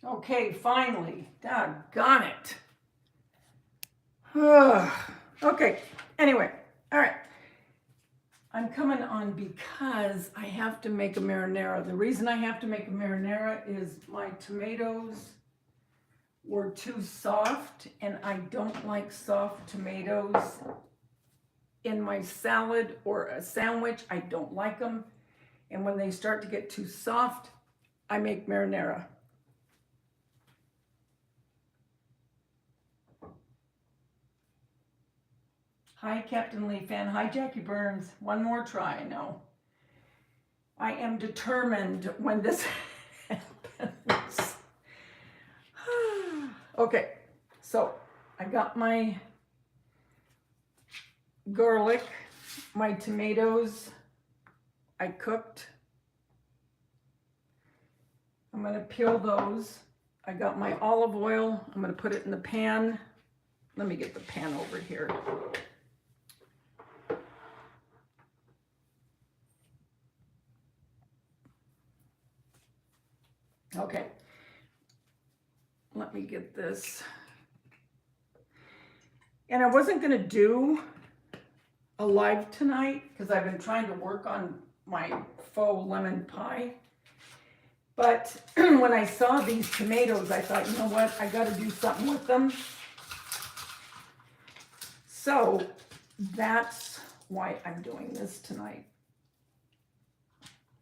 Okay, finally. Doggone it. Ugh. Okay, anyway, all right. I'm coming on because I have to make a marinara. The reason I have to make a marinara is my tomatoes were too soft, and I don't like soft tomatoes in my salad or a sandwich. I don't like them. And when they start to get too soft, I make marinara. Hi, Captain Lee fan. Hi, Jackie Burns. One more try. No. I am determined when this happens. Okay, so I got my garlic, my tomatoes, I cooked. I'm gonna peel those. I got my olive oil. I'm gonna put it in the pan. Let me get the pan over here. Okay, let me get this. And I wasn't gonna do a live tonight because I've been trying to work on my faux lemon pie. But when I saw these tomatoes, I thought, you know what, I gotta do something with them. So that's why I'm doing this tonight.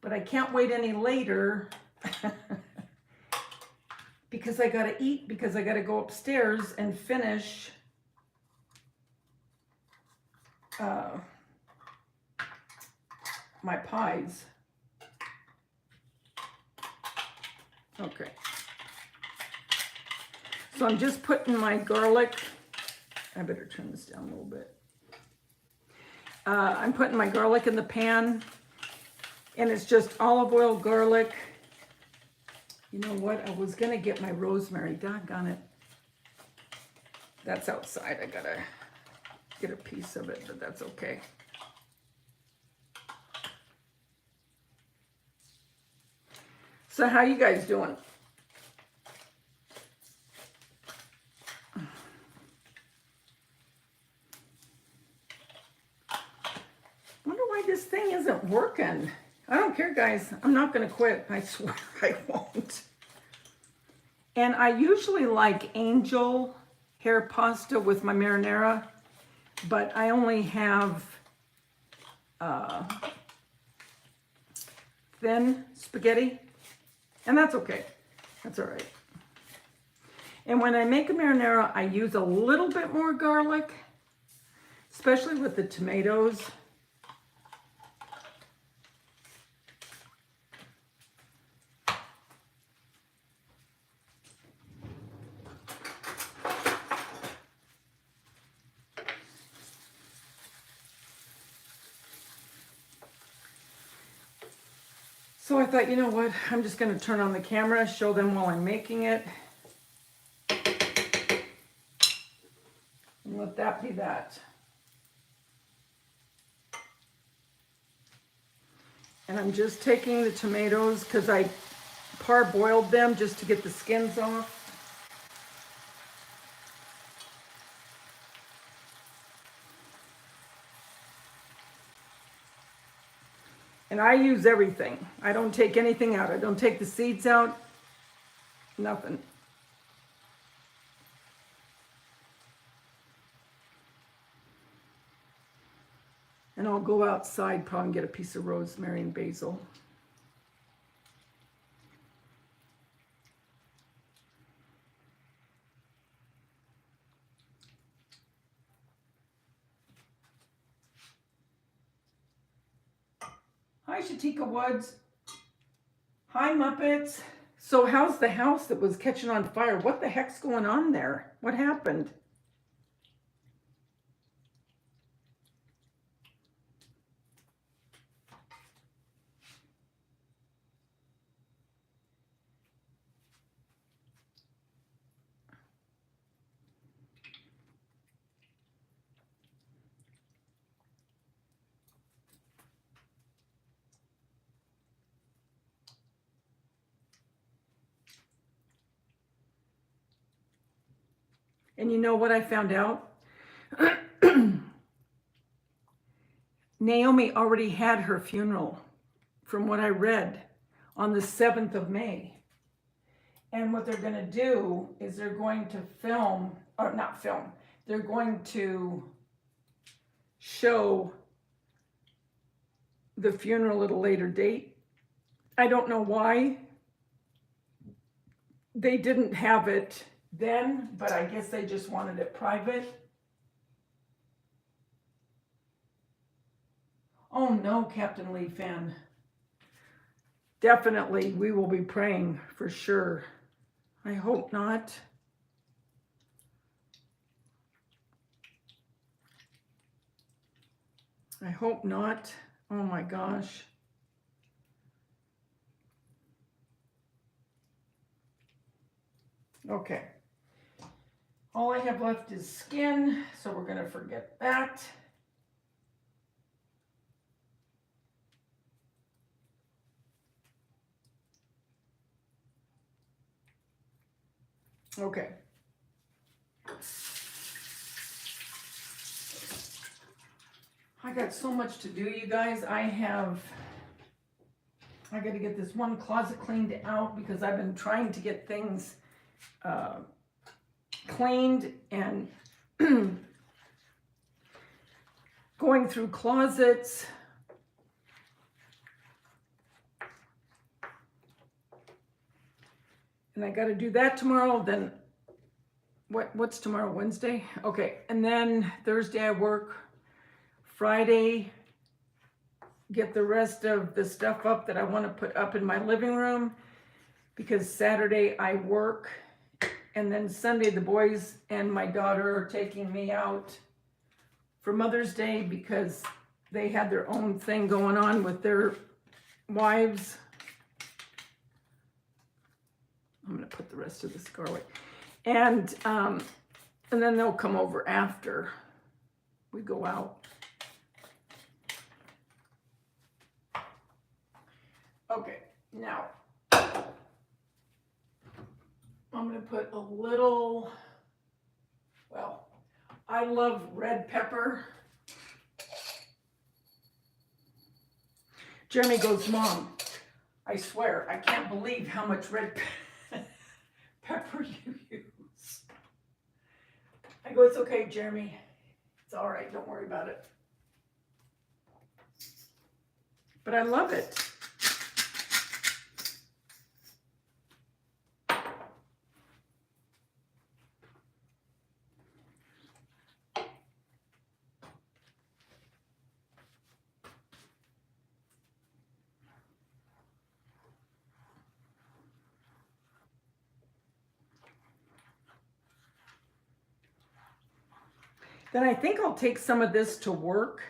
But I can't wait any later because I gotta eat, because I gotta go upstairs and finish my pies. Okay. So I'm just putting my garlic. I better turn this down a little bit. I'm putting my garlic in the pan, and it's just olive oil, garlic. You know what? I was gonna get my rosemary. Doggone it. That's outside. I gotta get a piece of it, but that's okay. So how you guys doing? Wonder why this thing isn't working. I don't care, guys. I'm not gonna quit. I swear I won't. And I usually like angel hair pasta with my marinara, but I only have thin spaghetti, and that's okay. That's all right. And when I make a marinara, I use a little bit more garlic, especially with the tomatoes. So I thought, you know what, I'm just going to turn on the camera, show them while I'm making it. And let that be that. And I'm just taking the tomatoes because I parboiled them just to get the skins off. And I use everything. I don't take anything out. I don't take the seeds out. Nothing. And I'll go outside probably and get a piece of rosemary and basil. Hi, Shatika Woods. Hi, Muppets. So how's the house that was catching on fire? What the heck's going on there? What happened? And you know what I found out? Naomi already had her funeral, from what I read, on the 7th of May. And what they're going to do is they're going to film, or not film, they're going to show the funeral at a later date. I don't know why they didn't have it then, but I guess they just wanted it private. Oh no, Captain Lee fan. Definitely, we will be praying for sure. I hope not. I hope not. Oh my gosh. Okay. All I have left is skin, so we're going to forget that. Okay. I got so much to do, you guys. I got to get this one closet cleaned out because I've been trying to get things cleaned and going through closets. And I got to do that tomorrow. Then what's tomorrow? Wednesday? Okay. And then Thursday I work. Friday, get the rest of the stuff up that I want to put up in my living room, because Saturday I work, and then Sunday the boys and my daughter are taking me out for Mother's Day because they had their own thing going on with their wives. I'm going to put the rest of this garlic. And then they'll come over after we go out. Okay, now I'm going to put a little, well, I love red pepper. Jeremy goes, Mom, I swear, I can't believe how much red pepper you use. I go, it's okay, Jeremy. It's all right, don't worry about it. But I love it. Then I think I'll take some of this to work.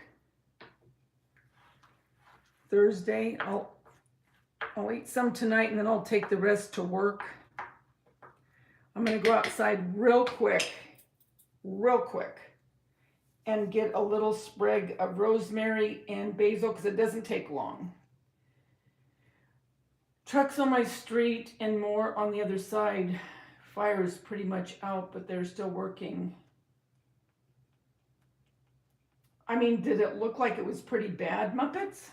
Thursday, I'll eat some tonight and then I'll take the rest to work. I'm gonna go outside real quick, and get a little sprig of rosemary and basil because it doesn't take long. Trucks on my street and more on the other side. Fire is pretty much out, but they're still working. I mean, did it look like it was pretty bad, Muppets?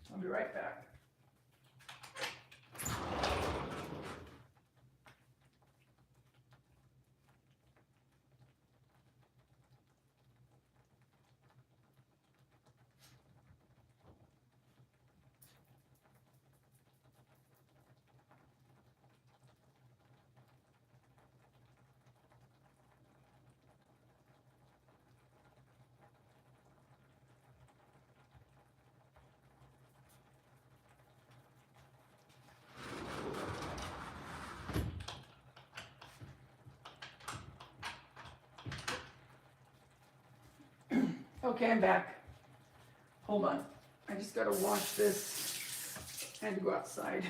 I'll be right back. Okay, I'm back. Hold on. I just gotta wash this. I had to go outside.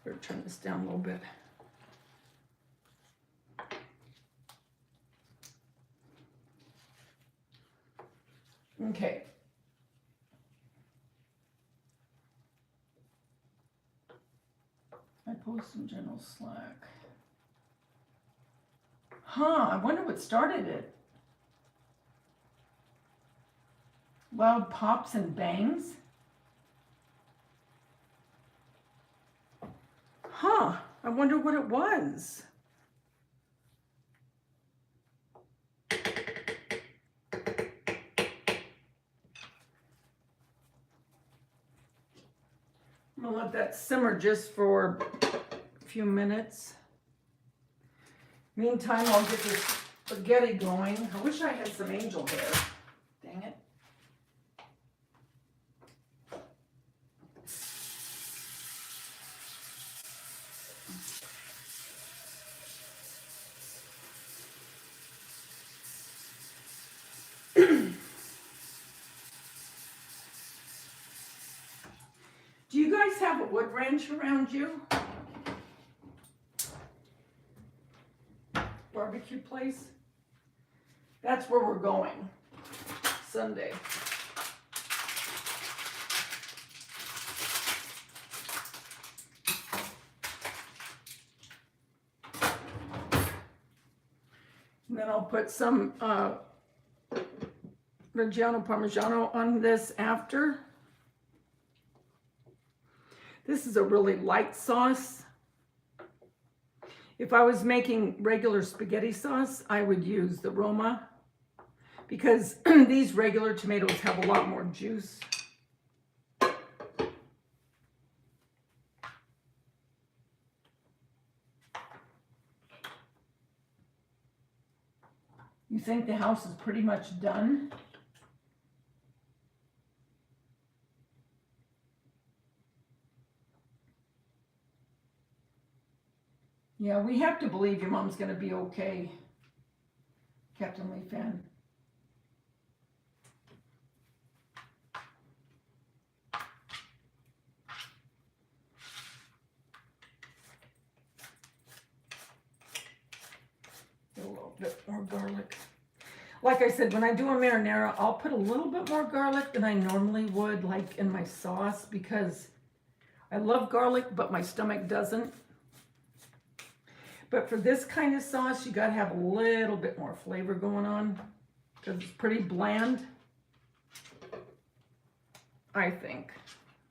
Better turn this down a little bit. Okay. I post in general Slack. Huh, I wonder what started it. Loud pops and bangs? Huh, I wonder what it was. I'm gonna let that simmer just for a few minutes. Meantime, I'll get this spaghetti going. I wish I had some angel hair. Dang it. Do you guys have a wood ranch around you? Barbecue place? That's where we're going Sunday. And then I'll put some Reggiano Parmigiano on this after. This is a really light sauce. If I was making regular spaghetti sauce, I would use the Roma because these regular tomatoes have a lot more juice. You think the house is pretty much done? Yeah, we have to believe your mom's going to be okay, Captain Lee fan. A little bit more garlic. Like I said, when I do a marinara, I'll put a little bit more garlic than I normally would, like in my sauce, because I love garlic, but my stomach doesn't. But for this kind of sauce, you gotta have a little bit more flavor going on because it's pretty bland, I think,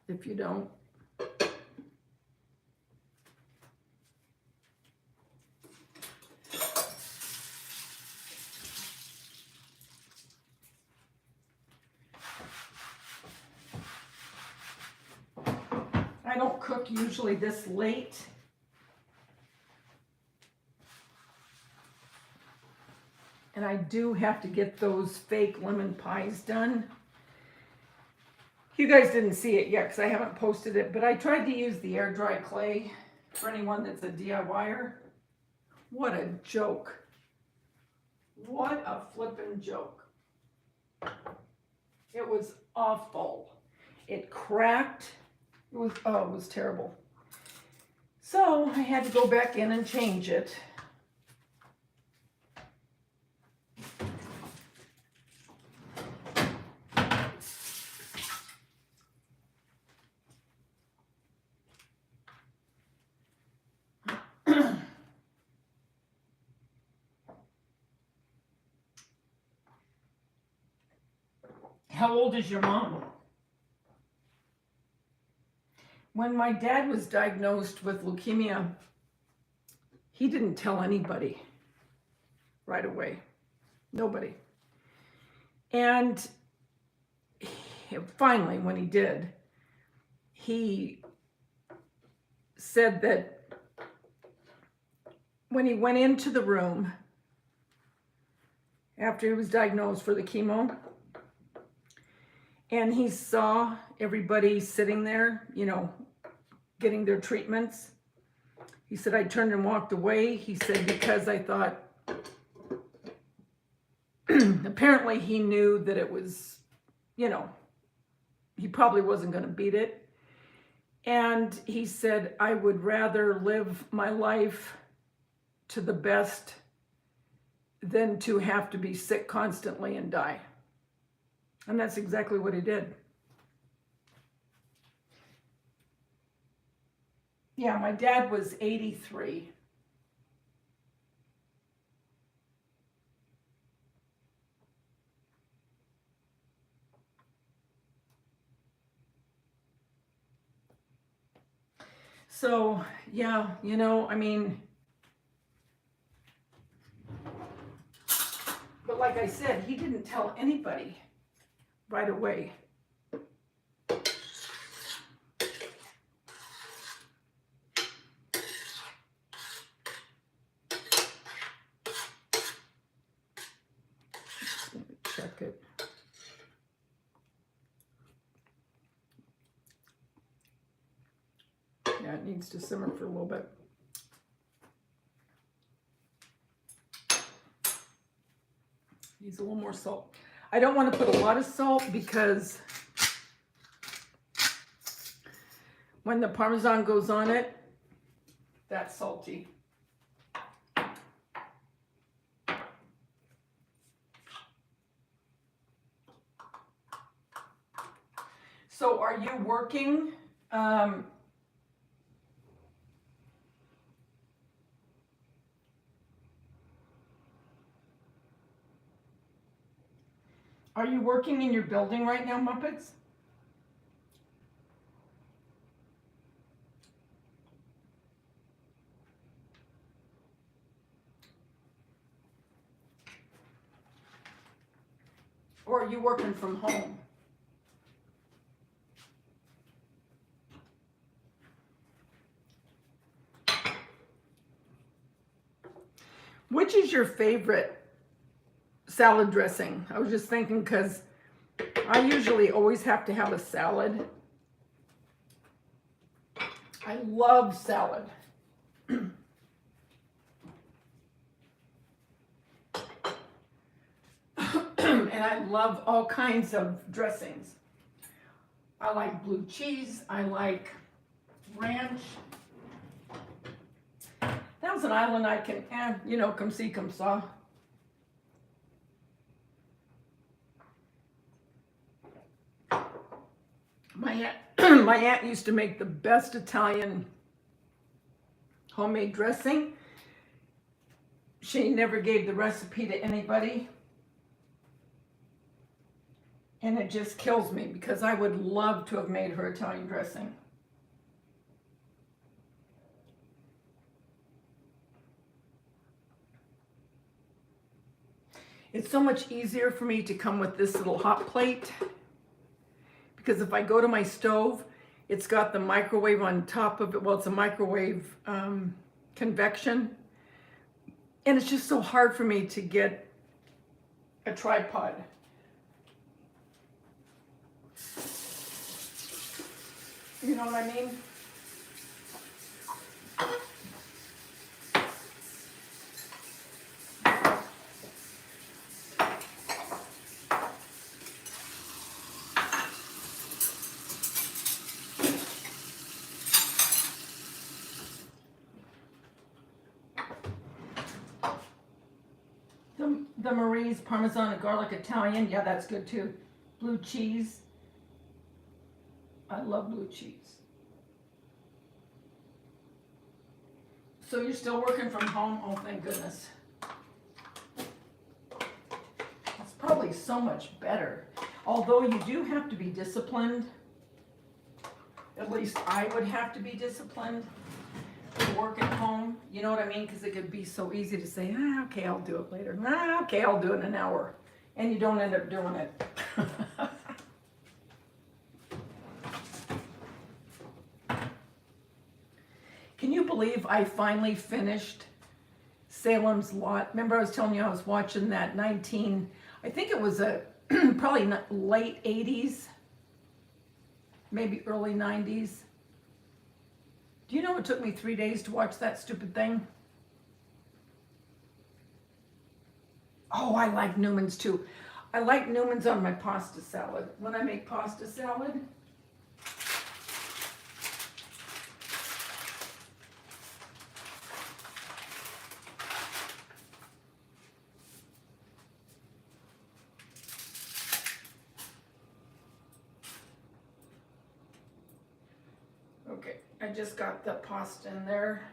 if you don't. I don't cook usually this late. And I do have to get those fake lemon pies done. You guys didn't see it yet because I haven't posted it, but I tried to use the air dry clay for anyone that's a DIYer. What a joke. What a flippin' joke. It was awful. It cracked. It was terrible. So I had to go back in and change it. How old is your mom? When my dad was diagnosed with leukemia, he didn't tell anybody right away. Nobody. And finally, when he did, he said that when he went into the room after he was diagnosed for the chemo, and he saw everybody sitting there, you know, getting their treatments. He said, I turned and walked away. He said, because I thought, apparently he knew that it was, you know, he probably wasn't going to beat it. And he said, I would rather live my life to the best than to have to be sick constantly and die. And that's exactly what he did. Yeah, my dad was 83. So, yeah, you know, I mean, but like I said, he didn't tell anybody right away. Let me check it. Yeah, it needs to simmer for a little bit. Needs a little more salt. I don't want to put a lot of salt because when the Parmesan goes on it, that's salty. So are you working? Are you working in your building right now, Muppets? Or are you working from home? Which is your favorite salad dressing? I was just thinking because I usually always have to have a salad. I love salad. And I love all kinds of dressings. I like blue cheese. I like ranch. Thousand Island I can, you know, come see, come saw. My aunt used to make the best Italian homemade dressing. She never gave the recipe to anybody. And it just kills me because I would love to have made her Italian dressing. It's so much easier for me to come with this little hot plate because if I go to my stove, it's got the microwave on top of it. Well, it's a microwave convection. And it's just so hard for me to get a tripod. You know what I mean? The Marie's Parmesan and garlic Italian, yeah, that's good too. Blue cheese. I love blue cheese. So you're still working from home? Oh, thank goodness. It's probably so much better. Although you do have to be disciplined. At least I would have to be disciplined to work at home. You know what I mean? Because it could be so easy to say, okay, I'll do it later. Okay, I'll do it in an hour. And you don't end up doing it. Can you believe I finally finished Salem's Lot? Remember I was telling you I was watching that I think it was a probably late 80s, maybe early 90s. Do you know it took me 3 days to watch that stupid thing? Oh, I like Newman's too. I like Newman's on my pasta salad. When I make pasta salad, okay, I just got the pasta in there.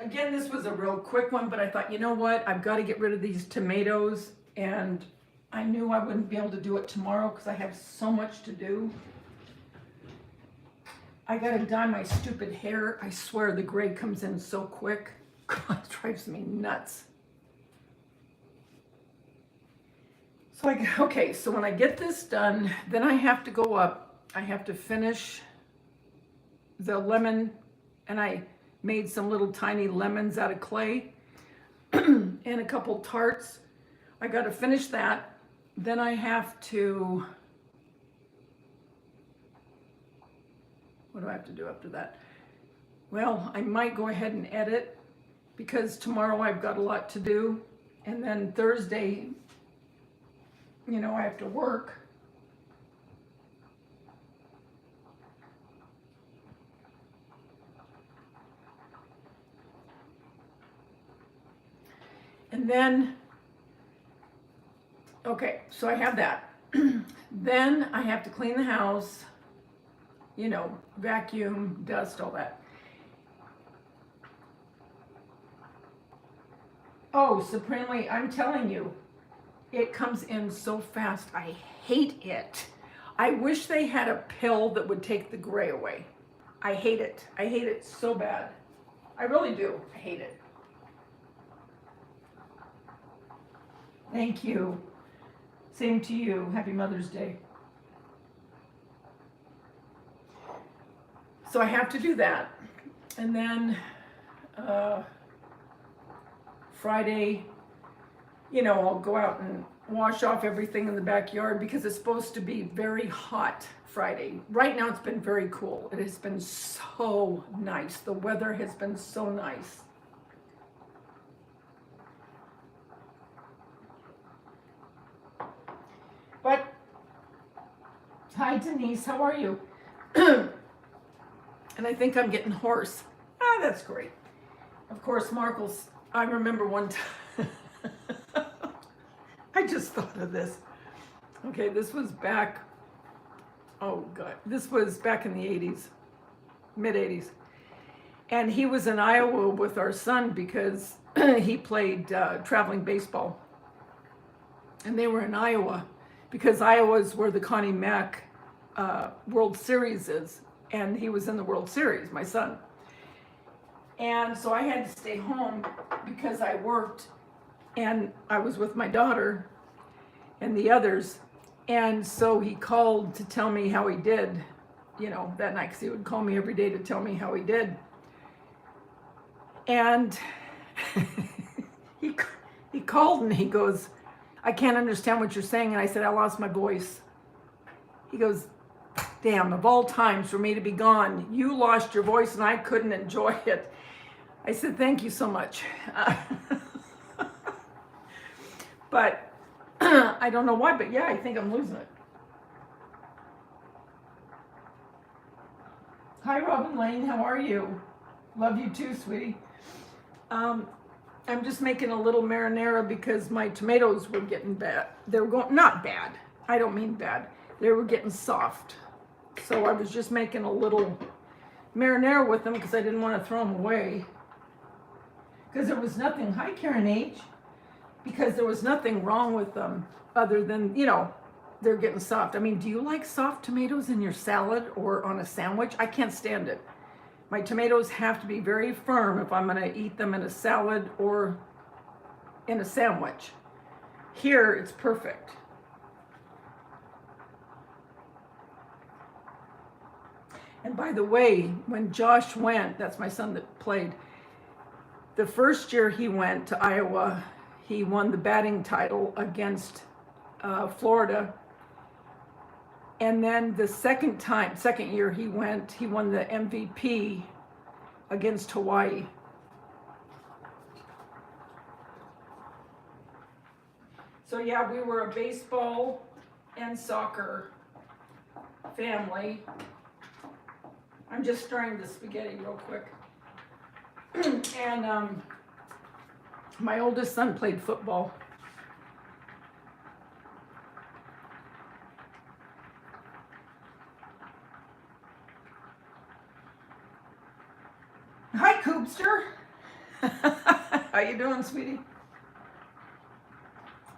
Again, this was a real quick one, but I thought, you know what? I've got to get rid of these tomatoes, and I knew I wouldn't be able to do it tomorrow because I have so much to do. I got to dye my stupid hair. I swear the gray comes in so quick. God, it drives me nuts. So okay, so when I get this done, then I have to go up. I have to finish the lemon, and I made some little tiny lemons out of clay and a couple tarts. I got to finish that. Then I have to, what do I have to do after that? Well, I might go ahead and edit because tomorrow I've got a lot to do. And then Thursday, you know, I have to work. And then, okay, so I have that. Then I have to clean the house, you know, vacuum, dust, all that. Oh, supremely, I'm telling you, it comes in so fast. I hate it. I wish they had a pill that would take the gray away. I hate it. I hate it so bad. I really do. I hate it. Thank you. Same to you. Happy Mother's Day. So I have to do that. And then Friday, you know, I'll go out and wash off everything in the backyard because it's supposed to be very hot Friday. Right now it's been very cool. It has been so nice. The weather has been so nice. But, hi Denise, how are you? And I think I'm getting hoarse. Ah, that's great. Of course, Markle's, I remember one time, I just thought of this. Okay, this was back, oh God, this was back in the 80s, mid 80s. And he was in Iowa with our son because he played traveling baseball. And they were in Iowa because Iowa's where the Connie Mack World Series is. And he was in the World Series, my son. And so I had to stay home because I worked and I was with my daughter and the others. And so he called to tell me how he did, you know, that night, because he would call me every day to tell me how he did. And he called and he goes, I can't understand what you're saying. And I said, I lost my voice. He goes, damn, of all times for me to be gone, you lost your voice and I couldn't enjoy it. I said, thank you so much. But I don't know why, but yeah, I think I'm losing it. Hi, Robin Lane, how are you? Love you too, sweetie. I'm just making a little marinara because my tomatoes were getting bad. They were going, not bad, I don't mean bad. They were getting soft. So I was just making a little marinara with them because I didn't want to throw them away. Because there was nothing, hi Karen H, because there was nothing wrong with them other than, you know, they're getting soft. I mean, do you like soft tomatoes in your salad or on a sandwich? I can't stand it. My tomatoes have to be very firm if I'm going to eat them in a salad or in a sandwich. Here, it's perfect. And by the way, when Josh went, that's my son that played, the first year he went to Iowa, he won the batting title against Florida. And then the second year he went, he won the MVP against Hawaii. So yeah, we were a baseball and soccer family. I'm just stirring the spaghetti real quick. And my oldest son played football. Coopster. How you doing, sweetie?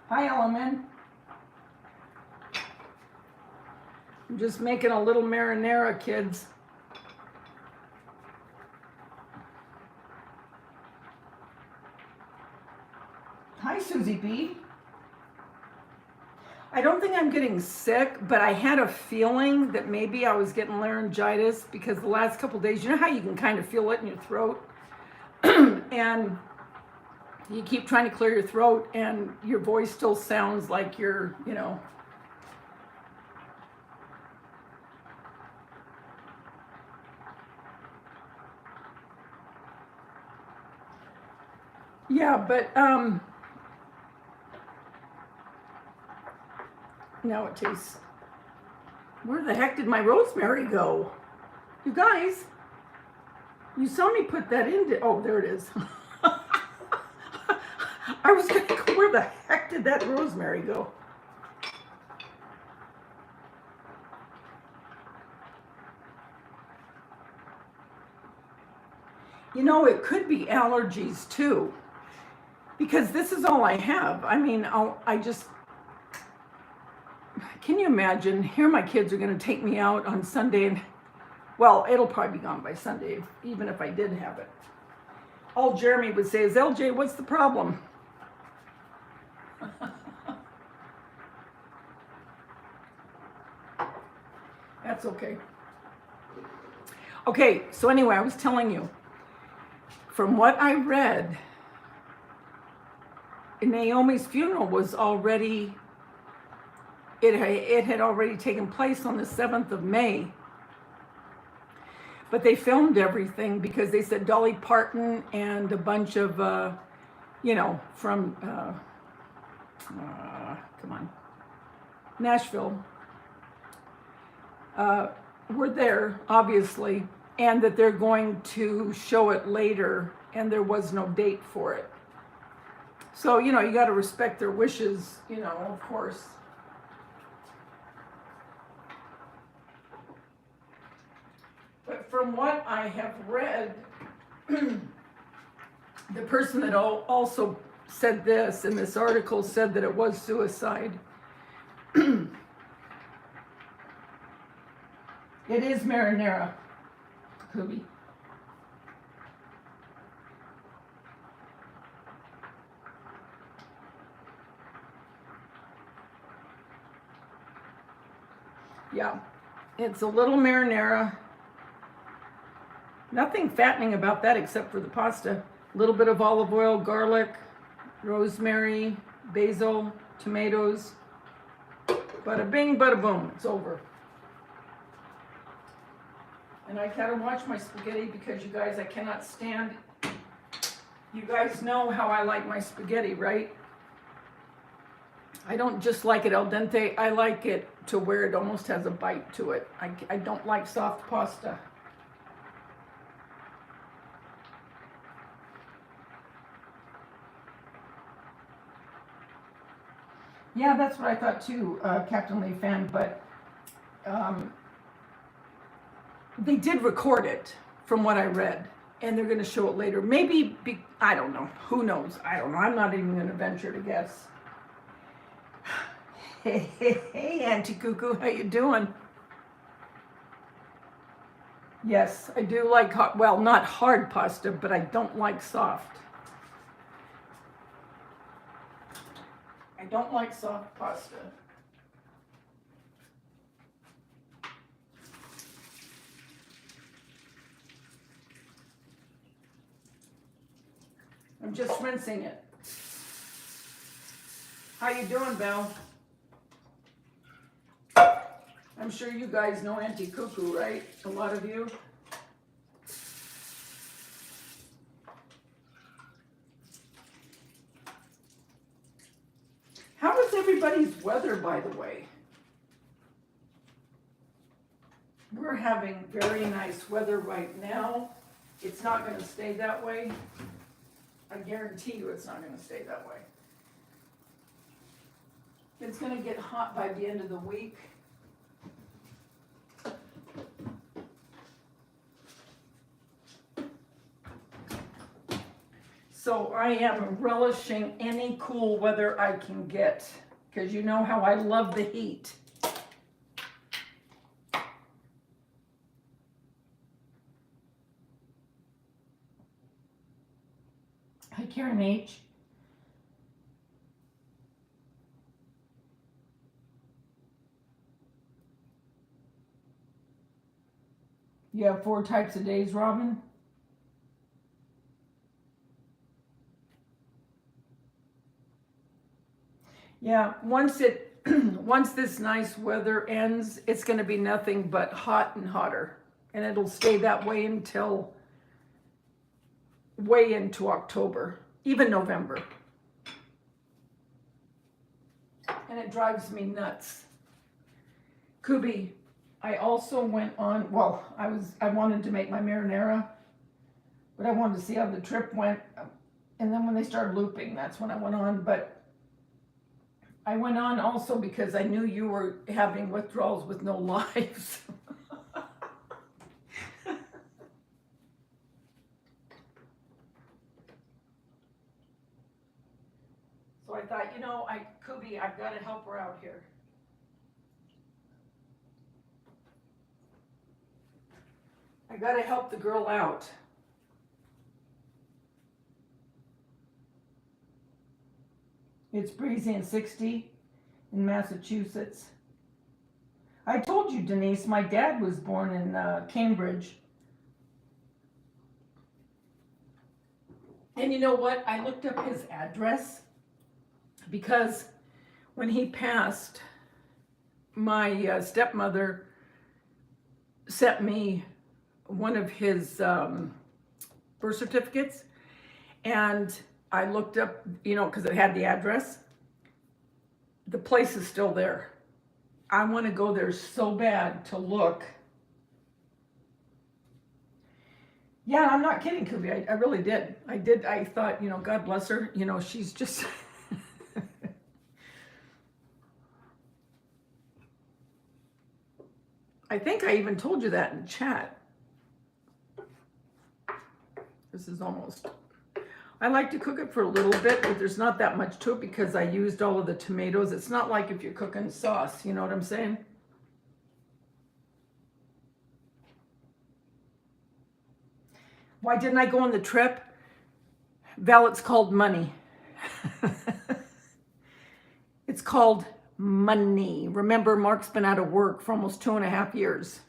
Hi, Element. I'm just making a little marinara, kids. Hi, Susie B. I don't think I'm getting sick, but I had a feeling that maybe I was getting laryngitis because the last couple of days, you know how you can kind of feel it in your throat? And you keep trying to clear your throat and your voice still sounds like you're, you know. Yeah, but now it tastes. Where the heck did my rosemary go? You guys, you saw me put that in. Oh, there it is. I was gonna go, where the heck did that rosemary go? You know, it could be allergies too, because this is all I have. I mean, can you imagine? Here my kids are gonna take me out on Sunday and, well, it'll probably be gone by Sunday, even if I did have it. All Jeremy would say is, LJ, what's the problem? That's okay. Okay, so anyway, I was telling you, from what I read, Naomi's funeral was already, it had already taken place on the 7th of May. But they filmed everything because they said Dolly Parton and a bunch of, you know, from, come on, Nashville, were there, obviously, and that they're going to show it later, and there was no date for it. So, you know, you got to respect their wishes, you know, of course. But from what I have read, the person that also said this in this article said that it was suicide. It is marinara, Kubi. Yeah, it's a little marinara. Nothing fattening about that except for the pasta. A little bit of olive oil, garlic, rosemary, basil, tomatoes. Bada bing, bada boom, it's over. And I gotta watch my spaghetti because you guys, I cannot stand. You guys know how I like my spaghetti, right? I don't just like it al dente, I like it to where it almost has a bite to it. I don't like soft pasta. Yeah, that's what I thought too, Captain Lee fan, but they did record it from what I read, and they're going to show it later. Maybe, I don't know. Who knows? I don't know. I'm not even going to venture to guess. Hey, Auntie Cuckoo, how you doing? Yes, I do like hot, well, not hard pasta, but I don't like soft. I don't like soft pasta. I'm just rinsing it. How you doing, Belle? I'm sure you guys know Auntie Cuckoo, right? A lot of you. How is everybody's weather, by the way? We're having very nice weather right now. It's not going to stay that way. I guarantee you it's not going to stay that way. It's going to get hot by the end of the week. So I am relishing any cool weather I can get, because you know how I love the heat. Hi, Karen H. You have 4 types of days, Robin? Yeah, once this nice weather ends, it's going to be nothing but hot and hotter. And it'll stay that way until way into October, even November. And it drives me nuts. Kubi, I also went on, well, I wanted to make my marinara, but I wanted to see how the trip went. And then when they started looping, that's when I went on. But I went on also because I knew you were having withdrawals with no lives. So I thought, Kubi, I've got to help her out here. I got to help the girl out. It's breezy and 60 in Massachusetts. I told you, Denise, my dad was born in Cambridge. And you know what? I looked up his address because when he passed, my stepmother sent me one of his birth certificates, and I looked up, because it had the address. The place is still there. I want to go there so bad to look. Yeah, I'm not kidding, Kubi. I really did. I thought, God bless her. She's just... I think I even told you that in chat. This is almost... I like to cook it for a little bit, but there's not that much to it because I used all of the tomatoes. It's not like if you're cooking sauce, you know what I'm saying? Why didn't I go on the trip? Val, it's called money. It's called money. Remember, Mark's been out of work for almost 2.5 years.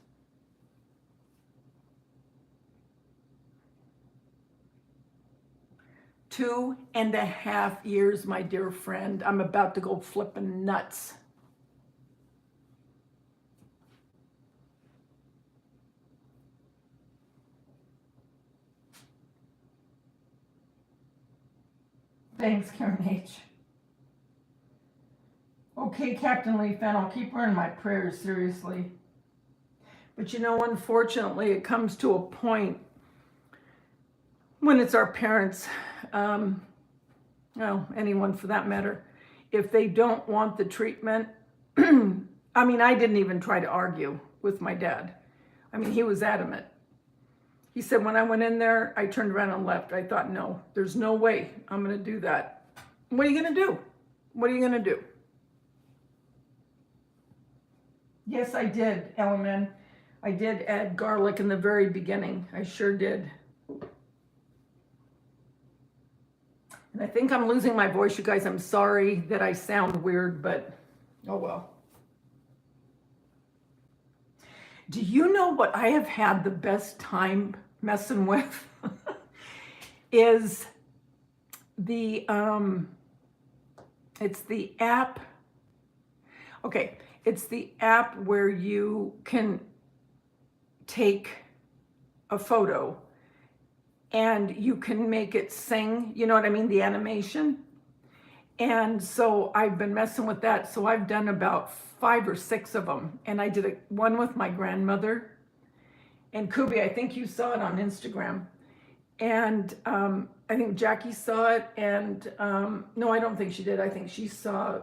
Two and a half years, my dear friend. I'm about to go flipping nuts. Thanks, Karen H. Okay, Captain Lee Fan, I'll keep her in my prayers, seriously. But unfortunately, it comes to a point when it's our parents, well, anyone for that matter, if they don't want the treatment, I mean, I didn't even try to argue with my dad. I mean, he was adamant. He said, when I went in there, I turned around and left. I thought, no, there's no way I'm going to do that. What are you going to do? What are you going to do? Yes, I did, Elman. I did add garlic in the very beginning. I sure did. And I think I'm losing my voice, you guys. I'm sorry that I sound weird, but oh well. Do you know what I have had the best time messing with? Is the, it's the app. Okay, it's the app where you can take a photo and you can make it sing, you know what I mean, the animation. And so I've been messing with that. So I've done about 5 or 6 of them. And I did one with my grandmother. And Kubi, I think you saw it on Instagram. And I think Jackie saw it. And no, I don't think she did. I think she saw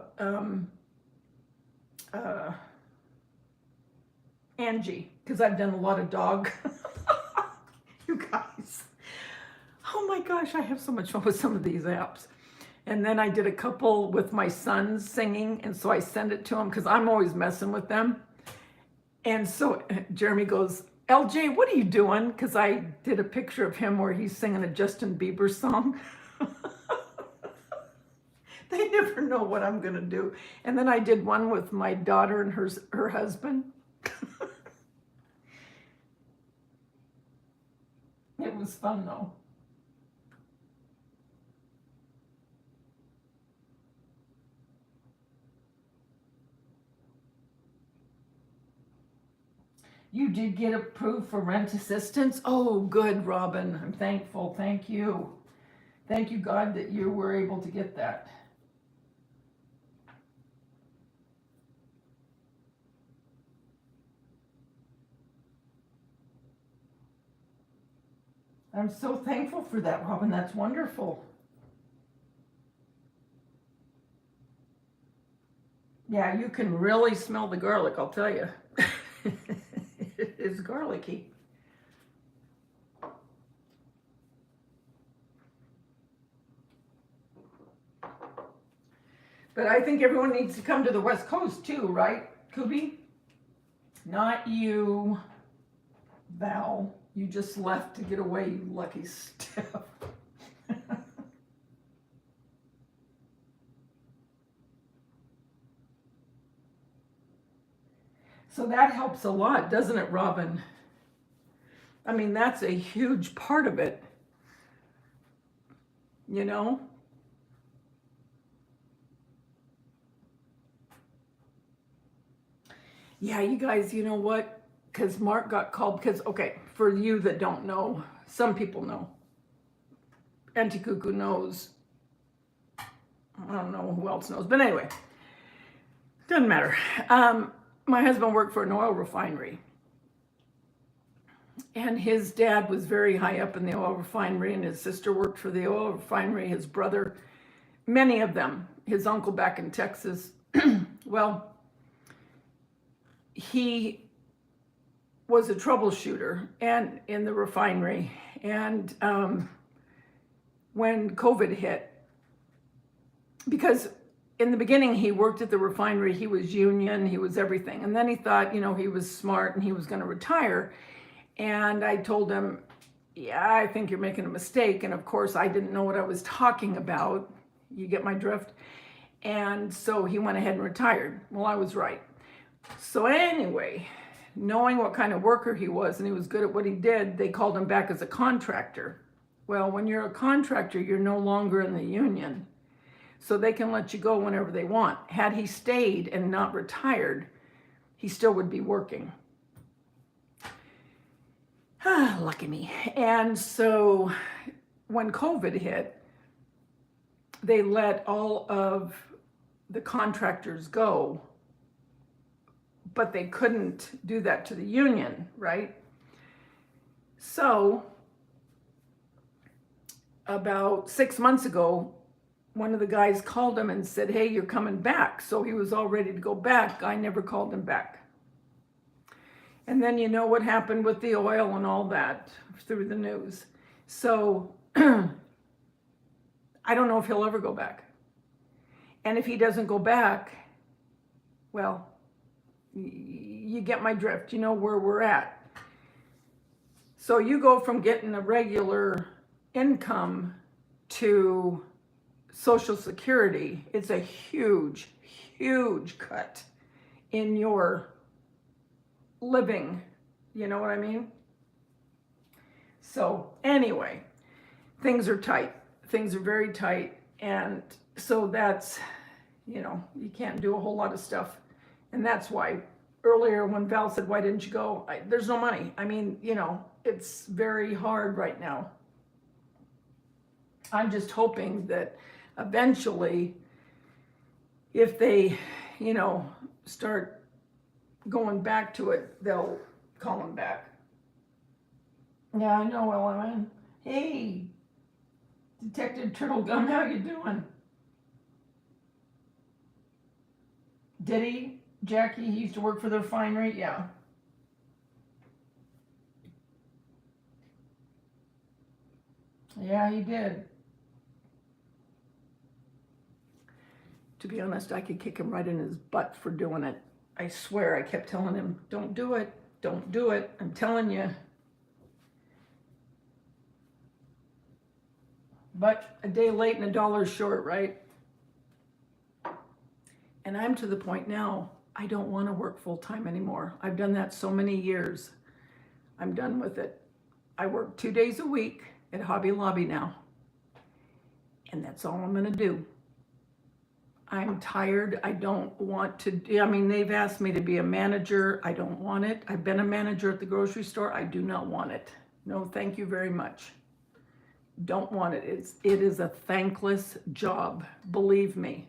Angie, because I've done a lot of dog. You guys. Oh my gosh, I have so much fun with some of these apps. And then I did a couple with my sons singing, and so I send it to them because I'm always messing with them. And so Jeremy goes, LJ, what are you doing? Because I did a picture of him where he's singing a Justin Bieber song. They never know what I'm going to do. And then I did one with my daughter and her husband. It was fun, though. You did get approved for rent assistance? Oh, good, Robin. I'm thankful. Thank you. Thank you, God, that you were able to get that. I'm so thankful for that, Robin. That's wonderful. Yeah, you can really smell the garlic, I'll tell you. It is garlicky. But I think everyone needs to come to the West Coast too, right, Kubi? Not you, Val. You just left to get away, you lucky stiff. So that helps a lot, doesn't it, Robin? I mean, that's a huge part of it, you know? Yeah, you guys, you know what? Because Mark got called, because, okay, for you that don't know, some people know. Auntie Cuckoo knows. I don't know who else knows, but anyway, doesn't matter. My husband worked for an oil refinery, and his dad was very high up in the oil refinery, and his sister worked for the oil refinery, his brother, many of them, his uncle back in Texas. Well, he was a troubleshooter and in the refinery, and when COVID hit, because in the beginning, he worked at the refinery, he was union, he was everything. And then he thought, you know, he was smart and he was going to retire. And I told him, yeah, I think you're making a mistake. And of course, I didn't know what I was talking about. You get my drift? And so he went ahead and retired. Well, I was right. So anyway, knowing what kind of worker he was and he was good at what he did, they called him back as a contractor. Well, when you're a contractor, you're no longer in the union. So they can let you go whenever they want. Had he stayed and not retired, he still would be working. Lucky me. And so when COVID hit, they let all of the contractors go, but they couldn't do that to the union, right? So about 6 months ago, one of the guys called him and said, hey, you're coming back. So he was all ready to go back. I never called him back. And then you know what happened with the oil and all that through the news. So I don't know if he'll ever go back. And if he doesn't go back, well, you get my drift. You know where we're at. So you go from getting a regular income to Social Security. It's a huge, huge cut in your living. You know what I mean? So anyway, things are tight. Things are very tight. And so that's, you know, you can't do a whole lot of stuff. And that's why earlier when Val said, why didn't you go? There's no money. I mean, you know, it's very hard right now. I'm just hoping that eventually, if they, you know, start going back to it, they'll call him back. Yeah, I know, Ellen. Hey, Detective Turtle Gum, how you doing? Did he? Jackie, he used to work for the refinery? Yeah. Yeah, he did. To be honest, I could kick him right in his butt for doing it. I swear, I kept telling him, don't do it, don't do it. I'm telling you. But a day late and a dollar short, right? And I'm to the point now, I don't want to work full time anymore. I've done that so many years. I'm done with it. I work 2 days a week at Hobby Lobby now. And that's all I'm going to do. I'm tired. I don't want to, I mean, they've asked me to be a manager. I don't want it. I've been a manager at the grocery store. I do not want it. No, thank you very much. Don't want it. It is a thankless job. Believe me.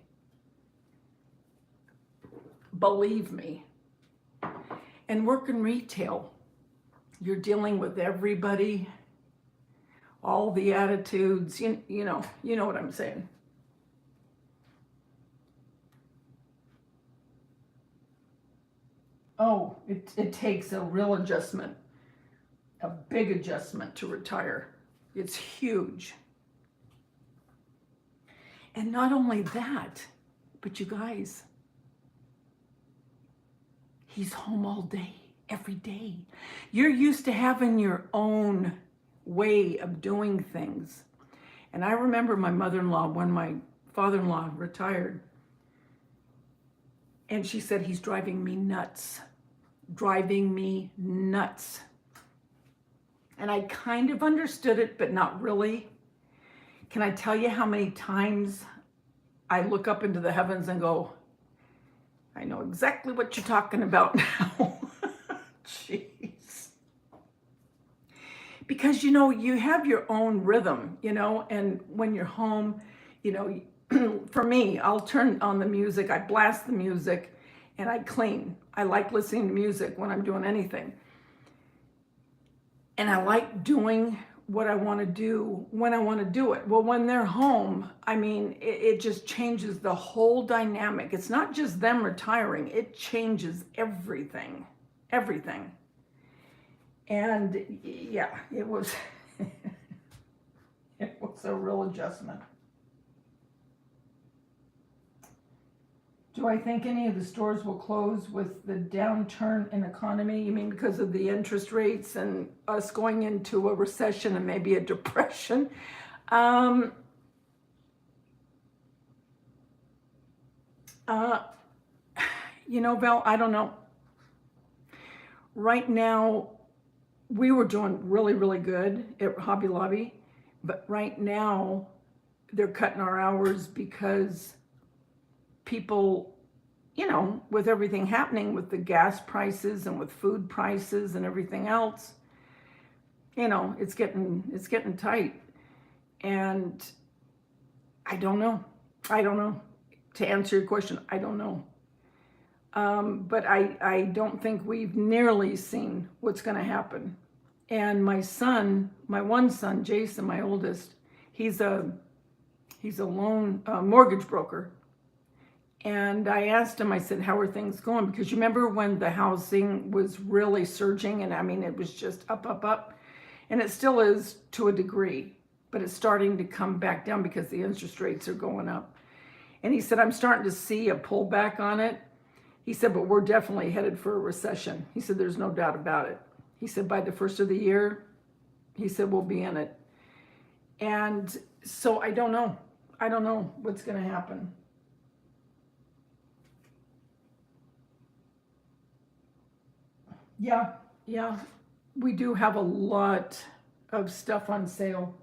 Believe me. And work in retail. You're dealing with everybody, all the attitudes, you know what I'm saying. Oh, it takes a real adjustment, a big adjustment to retire. It's huge. And not only that, but you guys, he's home all day, every day. You're used to having your own way of doing things. And I remember my mother-in-law, when my father-in-law retired, and she said, he's driving me nuts. Driving me nuts. And I kind of understood it, but not really. Can I tell you how many times I look up into the heavens and go, I know exactly what you're talking about now. Jeez. Because, you have your own rhythm, and when you're home, for me, I'll turn on the music, I blast the music, and I clean. I like listening to music when I'm doing anything. And I like doing what I want to do when I want to do it. Well, when they're home, I mean, it just changes the whole dynamic. It's not just them retiring. It changes everything. Everything. And yeah, it was, it was a real adjustment. Do I think any of the stores will close with the downturn in economy? You mean because of the interest rates and us going into a recession and maybe a depression? Val, I don't know. Right now, we were doing really, really good at Hobby Lobby, but right now they're cutting our hours because people, with everything happening with the gas prices and with food prices and everything else, it's getting tight. And I don't know. To answer your question, I don't know. But I don't think we've nearly seen what's going to happen. And my one son, Jason, my oldest, he's a loan mortgage broker. And I asked him, I said, how are things going? Because you remember when the housing was really surging, and I mean, it was just up, up, up. And it still is to a degree, but it's starting to come back down because the interest rates are going up. And he said, I'm starting to see a pullback on it. He said, but we're definitely headed for a recession. He said, there's no doubt about it. He said, by the first of the year, he said, we'll be in it. And so I don't know. I don't know what's going to happen. Yeah, we do have a lot of stuff on sale.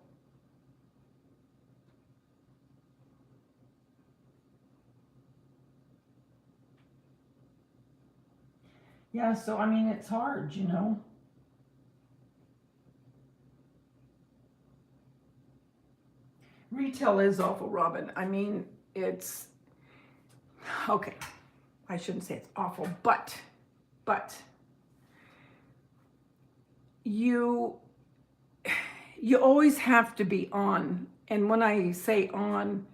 Yeah, so I mean, it's hard, Retail is awful, Robin. I mean, it's, okay, I shouldn't say it's awful, but you always have to be on. And when I say on,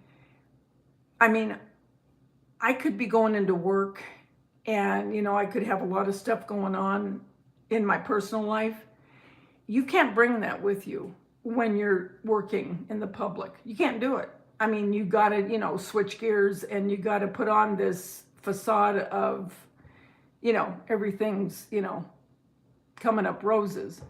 I mean, I could be going into work and, I could have a lot of stuff going on in my personal life. You can't bring that with you. when you're working in the public. You can't do it. I mean, you got to, switch gears, and you got to put on this facade of, everything's, coming up roses.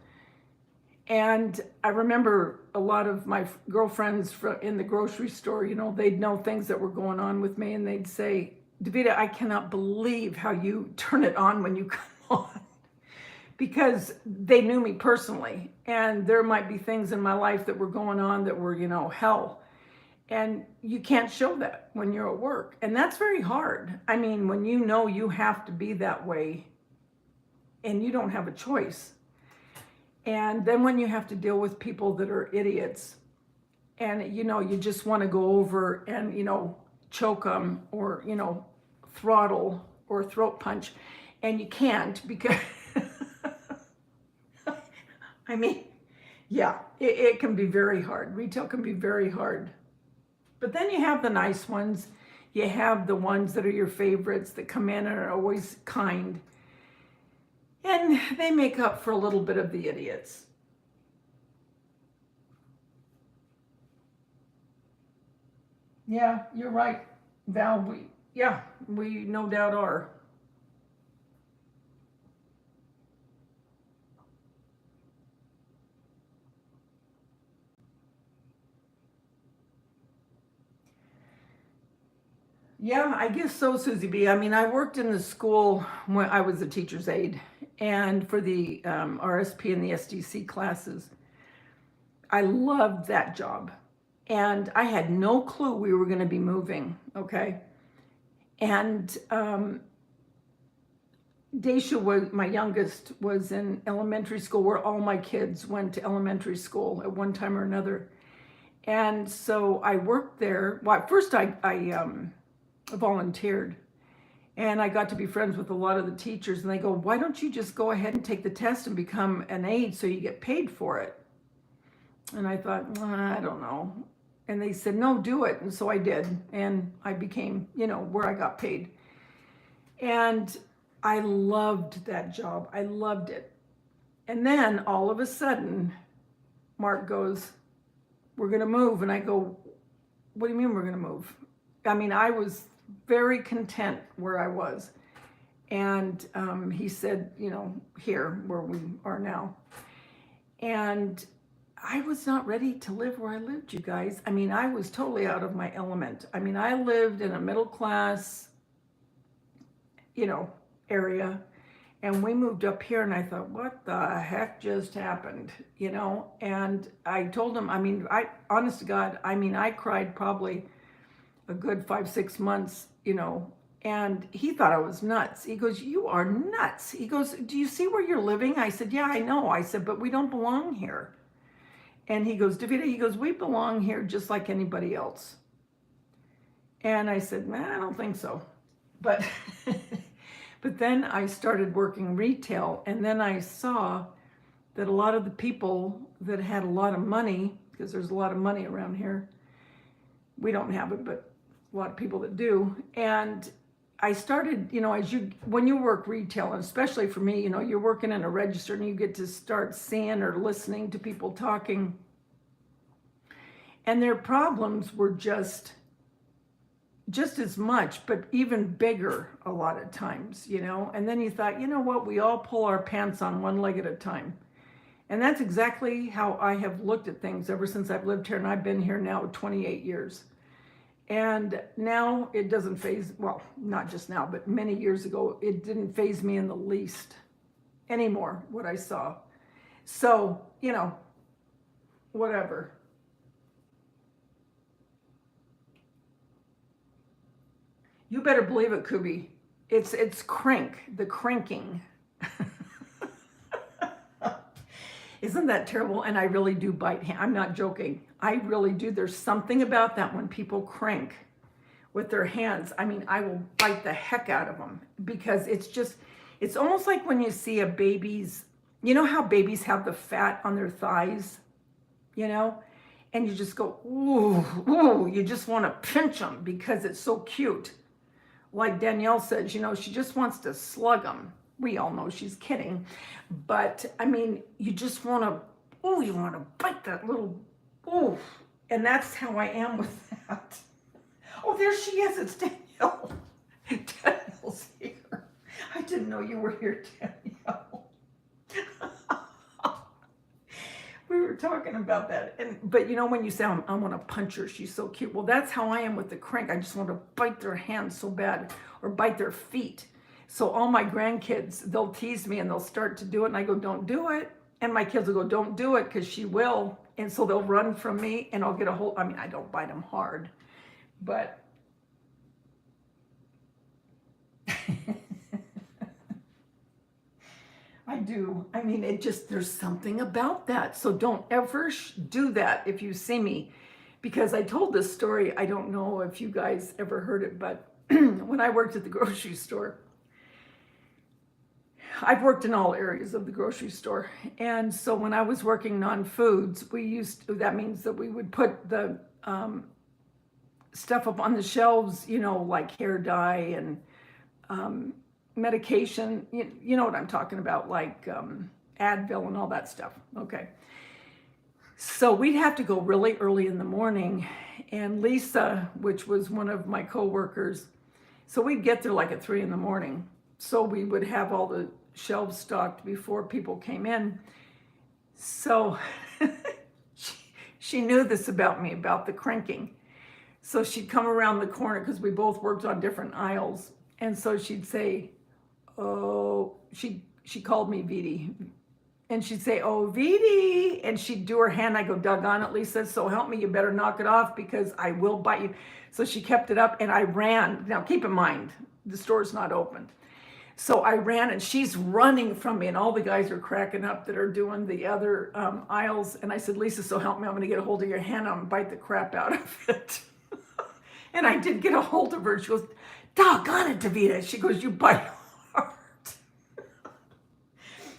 And I remember a lot of my girlfriends in the grocery store, they'd know things that were going on with me, and they'd say, Davida, I cannot believe how you turn it on when you come on. Because they knew me personally, and there might be things in my life that were going on that were, hell. And you can't show that when you're at work. And that's very hard. I mean, when you have to be that way and you don't have a choice. And then when you have to deal with people that are idiots, and, you just want to go over and, choke them, or, throttle or throat punch, and you can't, because I mean, yeah, it can be very hard. Retail can be very hard. But then you have the nice ones. You have the ones that are your favorites that come in and are always kind. And they make up for a little bit of the idiots. Yeah, you're right, Val. We no doubt are. Yeah, I guess so, Susie B. I mean, I worked in the school when I was a teacher's aide, and for the RSP and the SDC classes. I loved that job. And I had no clue we were going to be moving, okay? And Daisha, my youngest, was in elementary school where all my kids went to elementary school at one time or another. And so I worked there. Well, at first I volunteered, and I got to be friends with a lot of the teachers, and they go, why don't you just go ahead and take the test and become an aide so you get paid for it? And I thought, I don't know. And they said, no, do it. And so I did, and I became, where I got paid. And I loved that job. I loved it. And then all of a sudden, Mark goes, we're going to move. And I go, what do you mean we're going to move? I mean, I was very content where I was. And he said, here where we are now. And I was not ready to live where I lived, you guys. I mean, I was totally out of my element. I mean, I lived in a middle class, area. And we moved up here, and I thought, what the heck just happened? And I told him, honest to God, I cried probably a good 5-6 months, and he thought I was nuts. He goes, you are nuts. He goes, do you see where you're living? I said, yeah, I know. I said, but we don't belong here. And he goes, Davida, we belong here just like anybody else. And I said, man, I don't think so. But, but then I started working retail, and then I saw that a lot of the people that had a lot of money, because there's a lot of money around here, we don't have it, but a lot of people that do. And I started, when you work retail, and especially for me, you're working in a register, and you get to start seeing or listening to people talking. And their problems were just as much, but even bigger a lot of times, And then you thought, what? We all pull our pants on one leg at a time. And that's exactly how I have looked at things ever since I've lived here, and I've been here now 28 years. And now it doesn't faze, well, not just now, but many years ago, it didn't faze me in the least anymore, what I saw. So, whatever. You better believe it, Kubi. It's crank, the cranking. Isn't that terrible? And I really do bite. I'm not joking. I really do. There's something about that when people crank with their hands. I will bite the heck out of them, because it's almost like when you see a baby's, how babies have the fat on their thighs, and you just go, ooh, ooh, you just want to pinch them because it's so cute. Like Danielle says, she just wants to slug them. We all know she's kidding, but you just want to, oh, you want to bite that little, oh. And that's how I am with that. Oh, there she is. It's Danielle. Danielle's here. I didn't know you were here, Danielle. We were talking about that. But you know, when you say, I want to punch her, she's so cute. Well, that's how I am with the crank. I just want to bite their hands so bad, or bite their feet. So all my grandkids, they'll tease me and they'll start to do it. And I go, don't do it. And my kids will go, don't do it, because she will. And so they'll run from me and I'll get a hold. I mean, I don't bite them hard, but I do. I mean, there's something about that. So don't ever do that if you see me, because I told this story. I don't know if you guys ever heard it, but when I worked at the grocery store, I've worked in all areas of the grocery store. And so when I was working non-foods, that means that we would put the stuff up on the shelves, you know, like hair dye and medication, you know what I'm talking about, like Advil and all that stuff. Okay. So we'd have to go really early in the morning, and Lisa, which was one of my coworkers, so we'd get there like at 3 a.m. So we would have all the shelves stocked before people came in. So she knew this about me, about the cranking. So she'd come around the corner, because we both worked on different aisles. And so she'd say, oh, she called me Vidi. And she'd say, oh, Vidi. And she'd do her hand. I go, doggone it, Lisa, so help me, you better knock it off, because I will bite you. So she kept it up and I ran. Now, keep in mind, the store's not open. So I ran and she's running from me, and all the guys are cracking up that are doing the other aisles. And I said, Lisa, so help me, I'm going to get a hold of your hand. I'm going to bite the crap out of it. And I did get a hold of her. She goes, doggone it, Davida. She goes, you bite hard.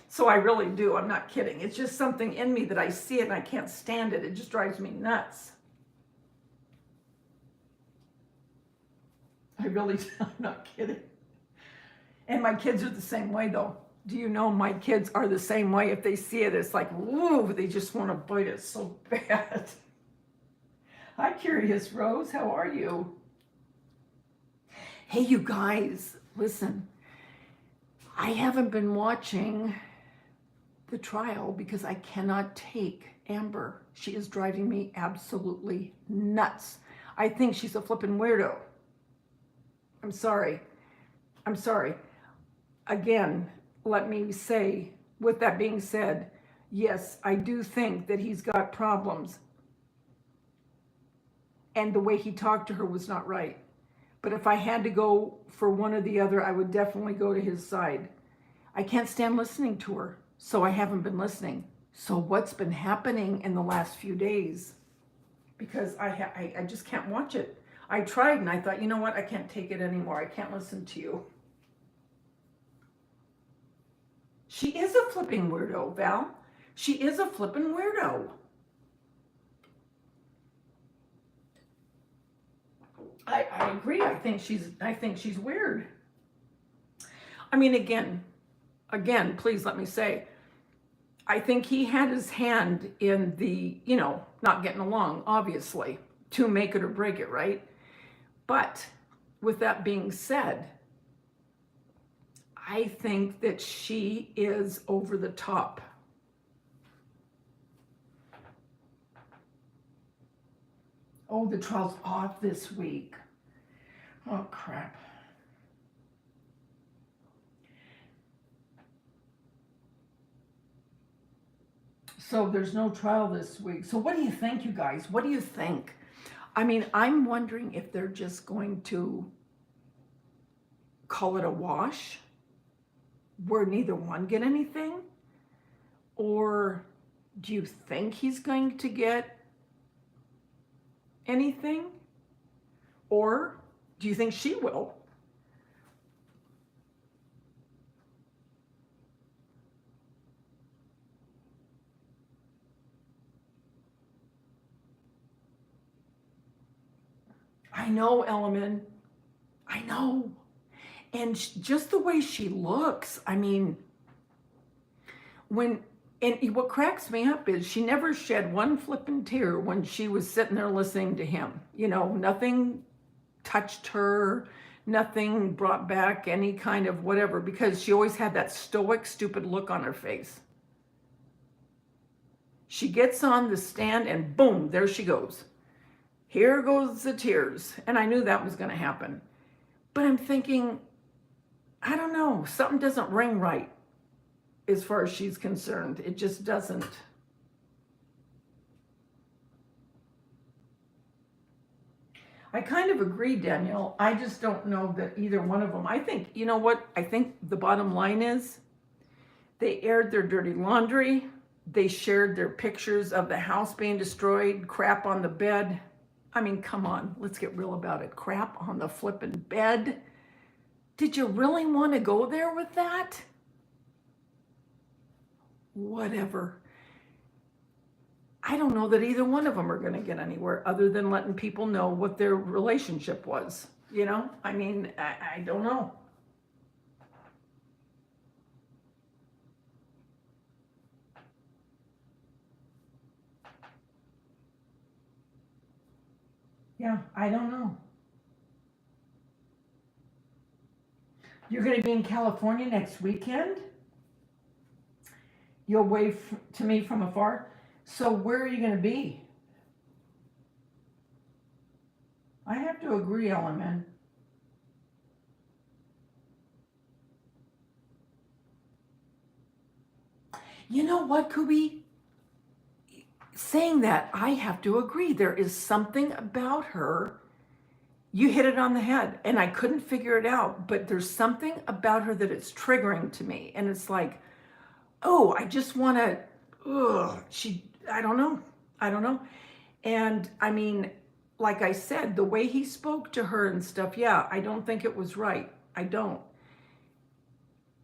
So I really do. I'm not kidding. It's just something in me that I see it and I can't stand it. It just drives me nuts. I really, I'm not kidding. And my kids are the same way, though. Do you know my kids are the same way? If they see it, it's like, woo, they just want to bite it so bad. Hi, Curious Rose. How are you? Hey, you guys, listen. I haven't been watching the trial because I cannot take Amber. She is driving me absolutely nuts. I think she's a flippin' weirdo. I'm sorry. Again, let me say, with that being said, yes, I do think that he's got problems. And the way he talked to her was not right. But if I had to go for one or the other, I would definitely go to his side. I can't stand listening to her, so I haven't been listening. So what's been happening in the last few days? Because I just can't watch it. I tried and I thought, you know what? I can't take it anymore. I can't listen to you. She is a flipping weirdo, Val. She is a flipping weirdo. I agree. I think she's weird. I mean, again, please let me say, I think he had his hand in the, not getting along, obviously, to make it or break it, right? But with that being said, I think that she is over the top. Oh, the trial's off this week. Oh, crap. So there's no trial this week. So what do you think, you guys? What do you think? I mean, I'm wondering if they're just going to call it a wash, where neither one get anything? Or do you think he's going to get anything? Or do you think she will? I know, Elliman. I know. And just the way she looks, I mean, when And what cracks me up is she never shed one flippin' tear when she was sitting there listening to him. You know, nothing touched her, nothing brought back any kind of whatever, because she always had that stoic, stupid look on her face. She gets on the stand and boom, there she goes. Here goes the tears. And I knew that was going to happen. But I'm thinking, I don't know, something doesn't ring right as far as she's concerned. It just doesn't. I kind of agree, Danielle. I just don't know that either one of them. I think, you know what? I think the bottom line is they aired their dirty laundry. They shared their pictures of the house being destroyed, crap on the bed. I mean, come on, let's get real about it. Crap on the flippin' bed. Did you really want to go there with that? Whatever. I don't know that either one of them are going to get anywhere other than letting people know what their relationship was. You know, I mean, I don't know. Yeah, I don't know. You're going to be in California next weekend? You'll wave to me from afar? So where are you going to be? I have to agree, Ellen, man. You know what, Kubi? Saying that, I have to agree. There is something about her. You hit it on the head, and I couldn't figure it out, but there's something about her that it's triggering to me. And it's like, oh, I just want to, I don't know. I don't know. And I mean, like I said, the way he spoke to her and stuff, yeah, I don't think it was right. I don't.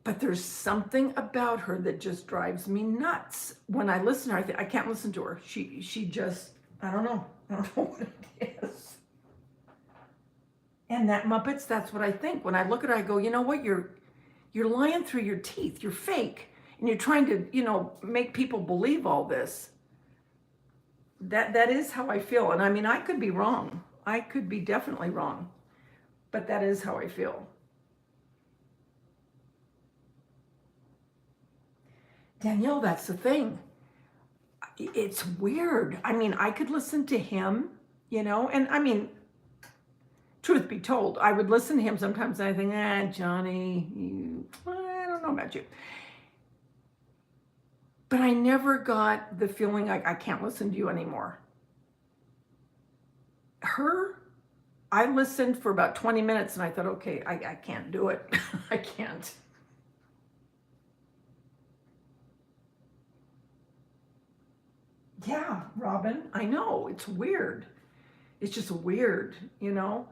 But there's something about her that just drives me nuts. When I listen to her, I can't listen to her. She just, I don't know. I don't know what it is. And that Muppets, that's what I think. When I look at her, I go, you know what? You're lying through your teeth. You're fake. And you're trying to, you know, make people believe all this. That is how I feel. And I mean, I could be wrong. I could be definitely wrong. But that is how I feel. Danielle, that's the thing. It's weird. I mean, I could listen to him, you know, and I mean, truth be told, I would listen to him sometimes and I think, Johnny, I don't know about you. But I never got the feeling like I can't listen to you anymore. Her, I listened for about 20 minutes and I thought, okay, I can't do it. I can't. Yeah, Robin, I know, it's weird. It's just weird, you know?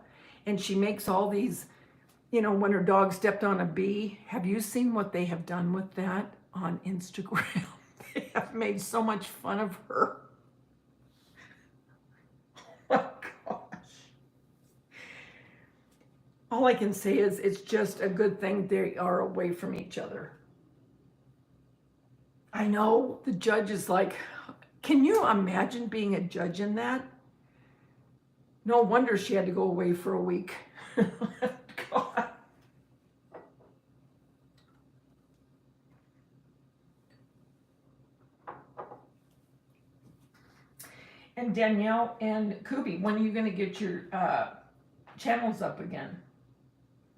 And she makes all these, you know, when her dog stepped on a bee. Have you seen what they have done with that on Instagram? They have made so much fun of her. Oh my gosh. All I can say is it's just a good thing they are away from each other. I know the judge is like, can you imagine being a judge in that? No wonder she had to go away for a week. God. And Danielle and Kubi, when are you going to get your channels up again,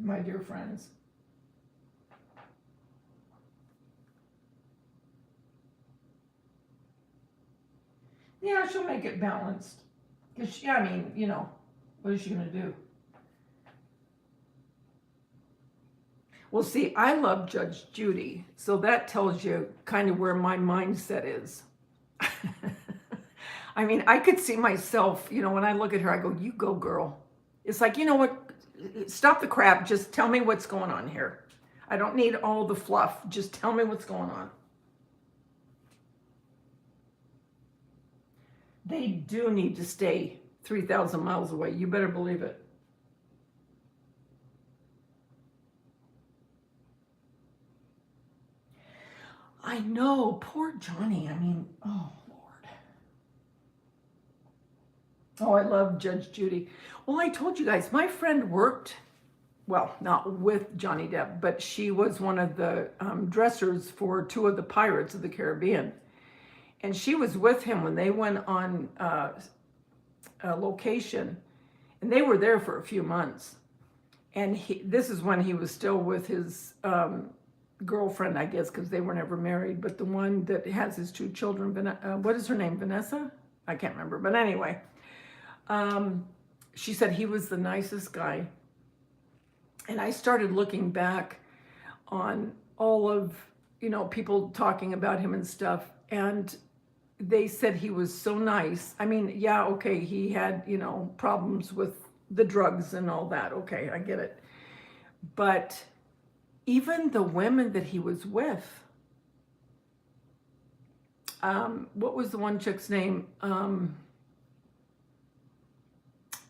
my dear friends? Yeah, she'll make it balanced. Because, I mean, you know, what is she going to do? Well, see, I love Judge Judy, so that tells you kind of where my mindset is. I mean, I could see myself, you know, when I look at her, I go, you go, girl. It's like, you know what? Stop the crap. Just tell me what's going on here. I don't need all the fluff. Just tell me what's going on. They do need to stay 3,000 miles away. You better believe it. I know, poor Johnny. I mean, oh, Lord. Oh, I love Judge Judy. Well, I told you guys, my friend worked, well, not with Johnny Depp, but she was one of the dressers for two of the Pirates of the Caribbean. And she was with him when they went on a location, and they were there for a few months. And this is when he was still with his girlfriend, I guess, because they were never married, but the one that has his two children, what is her name, Vanessa? I can't remember, but anyway. She said he was the nicest guy. And I started looking back on all of, people talking about him and stuff, and they said he was so nice. I mean, yeah, okay, he had, problems with the drugs and all that. Okay, I get it. But even the women that he was with, what was the one chick's name?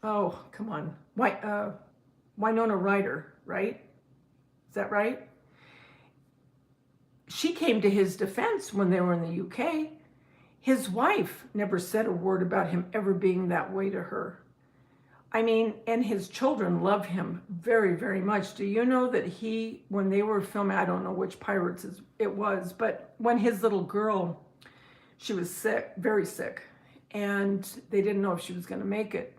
Oh, come on. Winona Ryder, right? Is that right? She came to his defense when they were in the UK. His wife never said a word about him ever being that way to her. I mean, and his children love him very, very much. Do you know that when they were filming, I don't know which Pirates it was, but when his little girl, she was sick, very sick, and they didn't know if she was going to make it.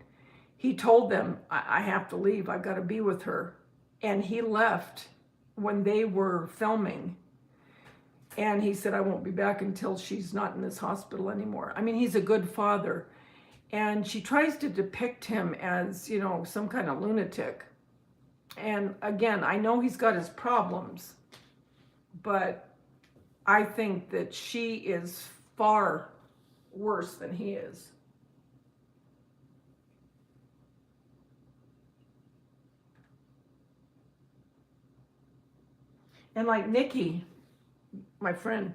He told them, I have to leave. I've got to be with her. And he left when they were filming. And he said, I won't be back until she's not in this hospital anymore. I mean, he's a good father. And she tries to depict him as, some kind of lunatic. And again, I know he's got his problems, but I think that she is far worse than he is. And like Nikki, my friend,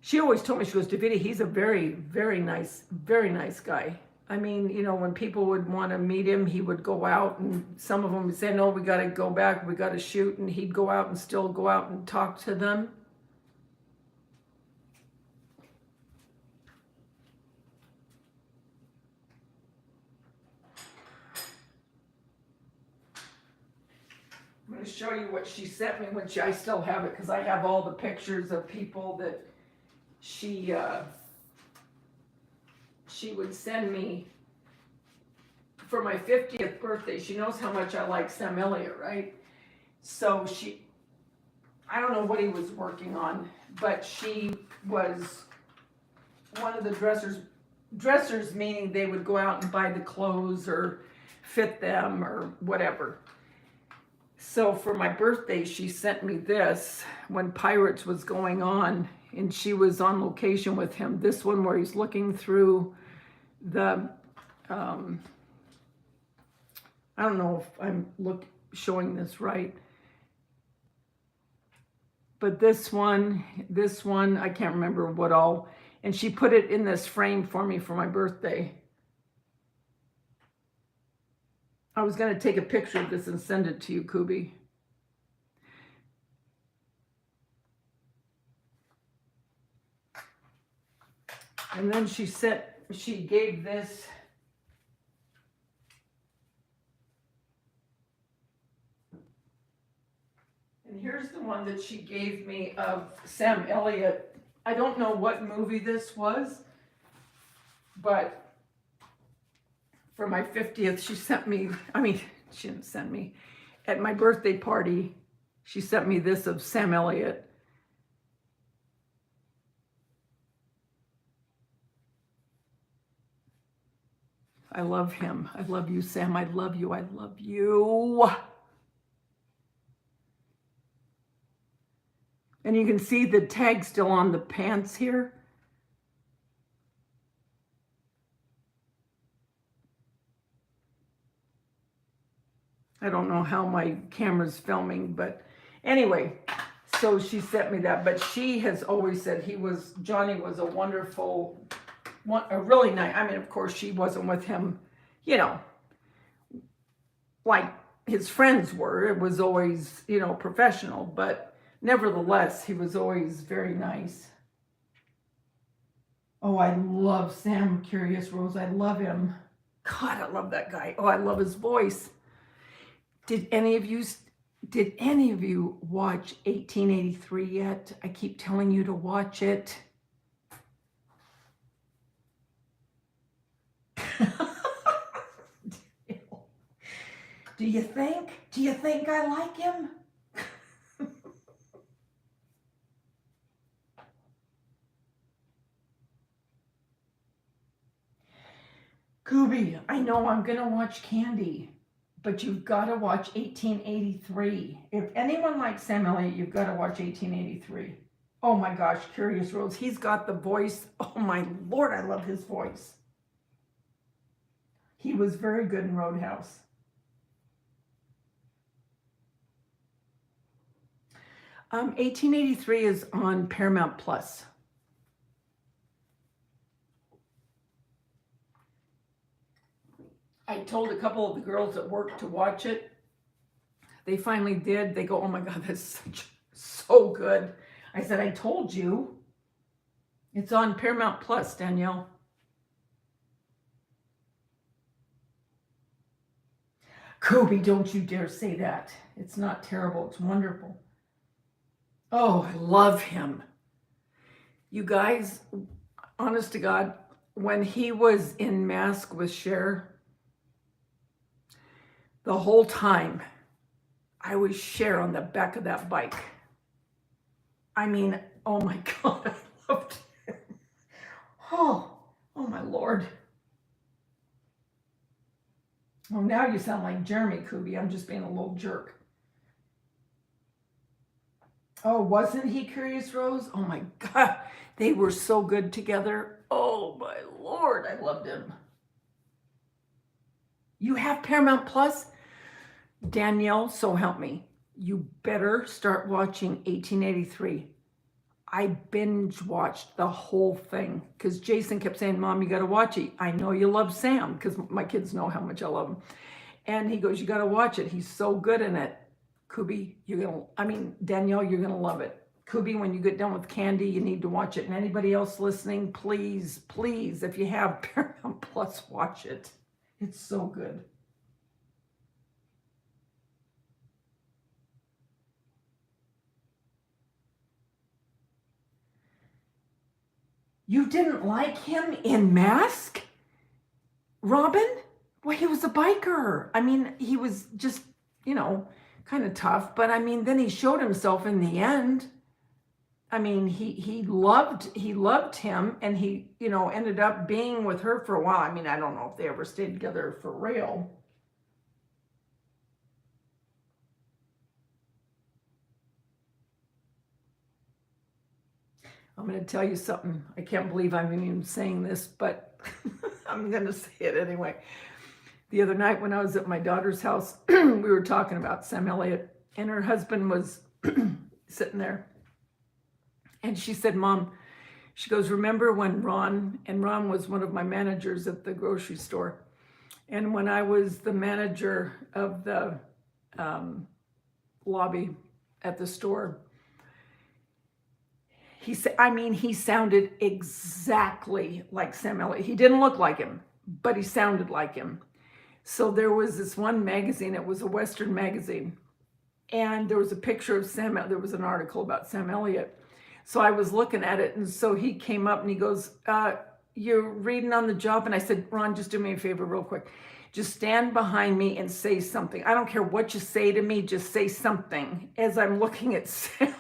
she always told me, she goes, Davida, he's a very, very nice guy. I mean, when people would want to meet him, he would go out, and some of them would say, no, we got to go back, we got to shoot, and he'd go out and still go out and talk to them. I'm going to show you what she sent me, which I still have it, because I have all the pictures of people that she would send me for my 50th birthday. She knows how much I like Sam Elliott, right? So I don't know what he was working on, but she was one of the dressers meaning they would go out and buy the clothes or fit them or whatever. So for my birthday, she sent me this when Pirates was going on, and she was on location with him. This one where he's looking through the, I don't know if I'm showing this right, but this one, I can't remember what all, and she put it in this frame for me for my birthday. I was going to take a picture of this and send it to you, Kubi. And then she gave this. And here's the one that she gave me of Sam Elliott. I don't know what movie this was, but for my 50th, she sent me, she didn't send me, at my birthday party, she sent me this of Sam Elliott. I love him. I love you, Sam. I love you. I love you. And you can see the tag still on the pants here. I don't know how my camera's filming, but anyway, so she sent me that. But she has always said Johnny was a wonderful, a really nice, of course she wasn't with him, like his friends were. It was always, professional, but nevertheless, he was always very nice. Oh, I love Sam Curious Rose. I love him. God, I love that guy. Oh, I love his voice. Did any of you watch 1883 yet? I keep telling you to watch it. Do you think I like him? Kubi, I know I'm gonna watch Candy, but you've got to watch 1883. If anyone likes Sam Elliott, you've got to watch 1883. Oh my gosh, Curious Rose, he's got the voice. Oh my Lord, I love his voice. He was very good in Roadhouse. 1883 is on Paramount Plus. I told a couple of the girls at work to watch it. They finally did. They go, oh my God, that's so good. I said, I told you. It's on Paramount Plus, Danielle. Kobe, don't you dare say that. It's not terrible. It's wonderful. Oh, I love him. You guys, honest to God, when he was in Mask with Cher, the whole time I was Cher on the back of that bike. I mean, oh my God, I loved him. Oh my Lord. Oh, now you sound like Jeremy Kubi. I'm just being a little jerk. Oh, wasn't he Curious Rose? Oh my God, they were so good together. Oh my Lord, I loved him. You have Paramount Plus? Danielle, so help me. You better start watching 1883. I binge watched the whole thing because Jason kept saying, Mom, you got to watch it. I know you love Sam because my kids know how much I love him. And he goes, you got to watch it. He's so good in it. Kubi, Danielle, you're going to love it. Kubi, when you get done with Candy, you need to watch it. And anybody else listening, please, please, if you have Paramount Plus, watch it. It's so good. You didn't like him in Mask? Robin? Well, he was a biker. I mean, he was just, kind of tough. But I mean, then he showed himself in the end. I mean, he loved him, and he, ended up being with her for a while. I mean, I don't know if they ever stayed together for real. I'm going to tell you something. I can't believe I'm even saying this, but I'm going to say it anyway. The other night when I was at my daughter's house, we were talking about Sam Elliott, and her husband was sitting there. And she said, Mom, she goes, remember when Ron was one of my managers at the grocery store. And when I was the manager of the lobby at the store, he sounded exactly like Sam Elliott. He didn't look like him, but he sounded like him. So there was this one magazine, it was a Western magazine, and there was a picture of there was an article about Sam Elliott. So I was looking at it, and so he came up and he goes, you're reading on the job? And I said, Ron, just do me a favor real quick. Just stand behind me and say something. I don't care what you say to me, just say something as I'm looking at Sam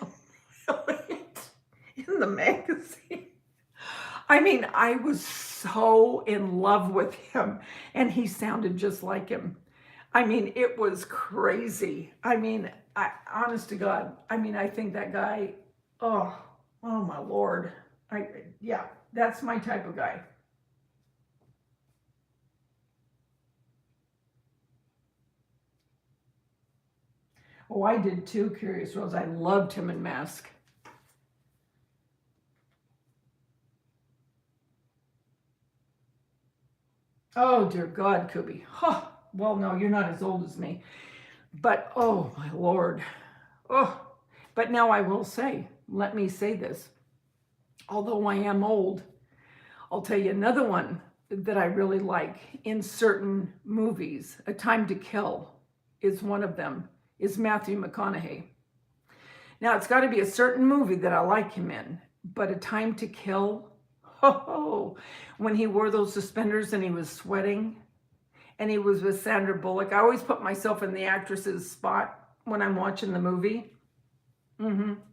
Elliott in the magazine. I mean, I was so in love with him, and he sounded just like him. I mean, it was crazy. I mean, honest to God, I think that guy, oh my Lord. Yeah, that's my type of guy. Oh, I did too, Curious Rose. I loved him in Mask. Oh, dear God, Kubi. Oh, well, no, you're not as old as me. But, oh, my Lord. Oh, But now I will say, let me say this, although I am old, I'll tell you another one that I really like in certain movies. A Time to Kill is one of them, is Matthew McConaughey. Now, it's got to be a certain movie that I like him in, but A Time to Kill, oh, when he wore those suspenders and he was sweating, and he was with Sandra Bullock. I always put myself in the actress's spot when I'm watching the movie.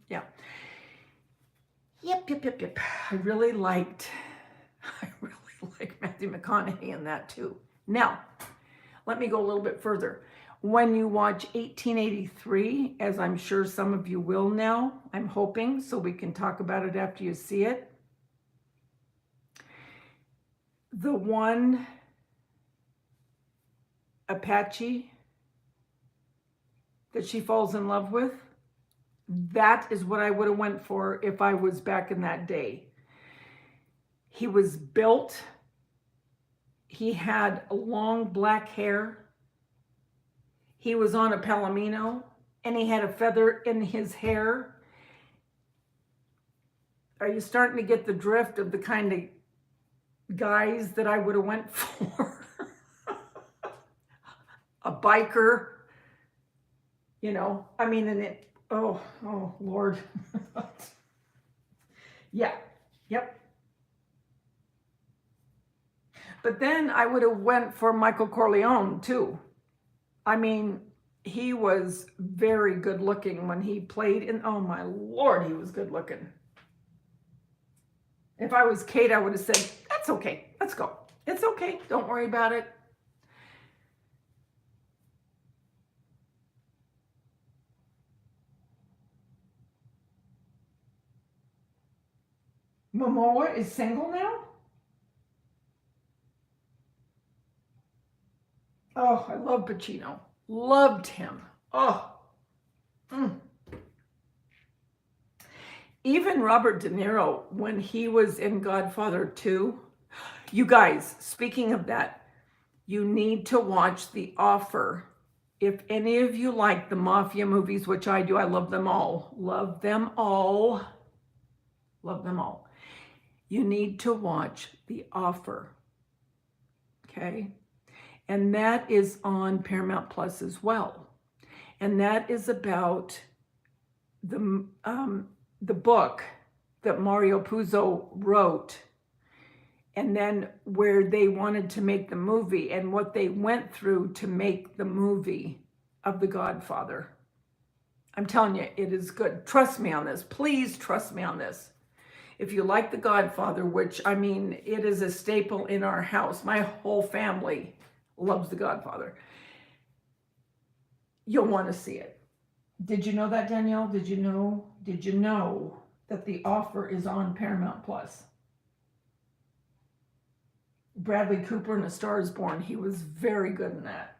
Yeah. Yep. I really liked Matthew McConaughey in that too. Now, let me go a little bit further. When you watch 1883, as I'm sure some of you will now, I'm hoping, so we can talk about it after you see it. The one Apache that she falls in love with, that is what I would have went for if I was back in that day. He was built, he had long black hair, he was on a palomino, and he had a feather in his hair. Are you starting to get the drift of the kind of guys that I would have went for? A biker, you know, I mean, and it, oh, Lord. Yeah, yep. But then I would have went for Michael Corleone too. I mean, he was very good looking when he played in, oh my Lord, he was good looking. If I was Kate, I would have said, that's okay, let's go. It's okay, don't worry about it. Momoa is single now? Oh, I love Pacino. Loved him. Oh. Even Robert De Niro, when he was in Godfather 2, you guys, speaking of that, you need to watch The Offer. If any of you like the mafia movies, which I do, I love them all. Love them all. Love them all. You need to watch The Offer. Okay? And that is on Paramount Plus as well. And that is about the book that Mario Puzo wrote, and then where they wanted to make the movie and what they went through to make the movie of The Godfather. I'm telling you, it is good. Trust me on this. Please trust me on this. If you like The Godfather, which, I mean, it is a staple in our house. My whole family loves The Godfather. You'll want to see it. Did you know that, Danielle? Did you know that The Offer is on Paramount Plus? Bradley Cooper in A Star is Born, he was very good in that.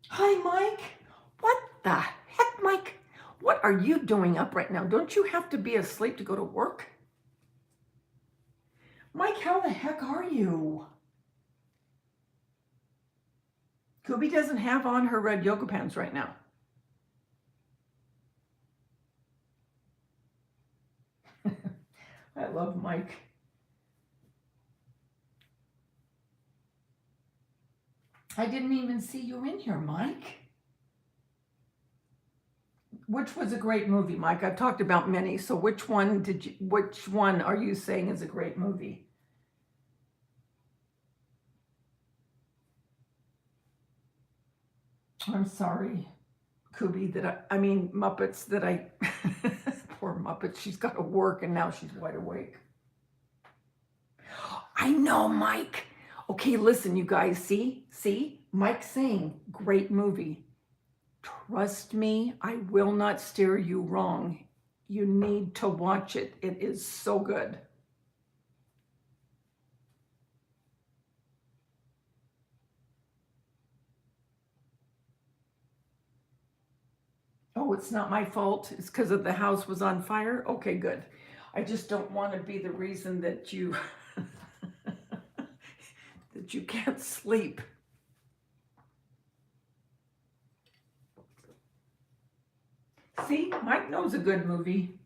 Hi, Mike. What the heck, Mike? What are you doing up right now? Don't you have to be asleep to go to work? Mike, how the heck are you? Kubi doesn't have on her red yoga pants right now. I love Mike. I didn't even see you in here, Mike. Which was a great movie, Mike? I've talked about many, so which one are you saying is a great movie? I'm sorry, Kubi, Muppets that I, poor Muppet, she's got to work and now she's wide awake. I know, Mike. Okay, listen, you guys, see? Mike's saying, great movie. Trust me, I will not steer you wrong. You need to watch it. It is so good. Oh, it's not my fault. It's because the house was on fire? Okay, good. I just don't want to be the reason that you that you can't sleep. See, Mike knows a good movie.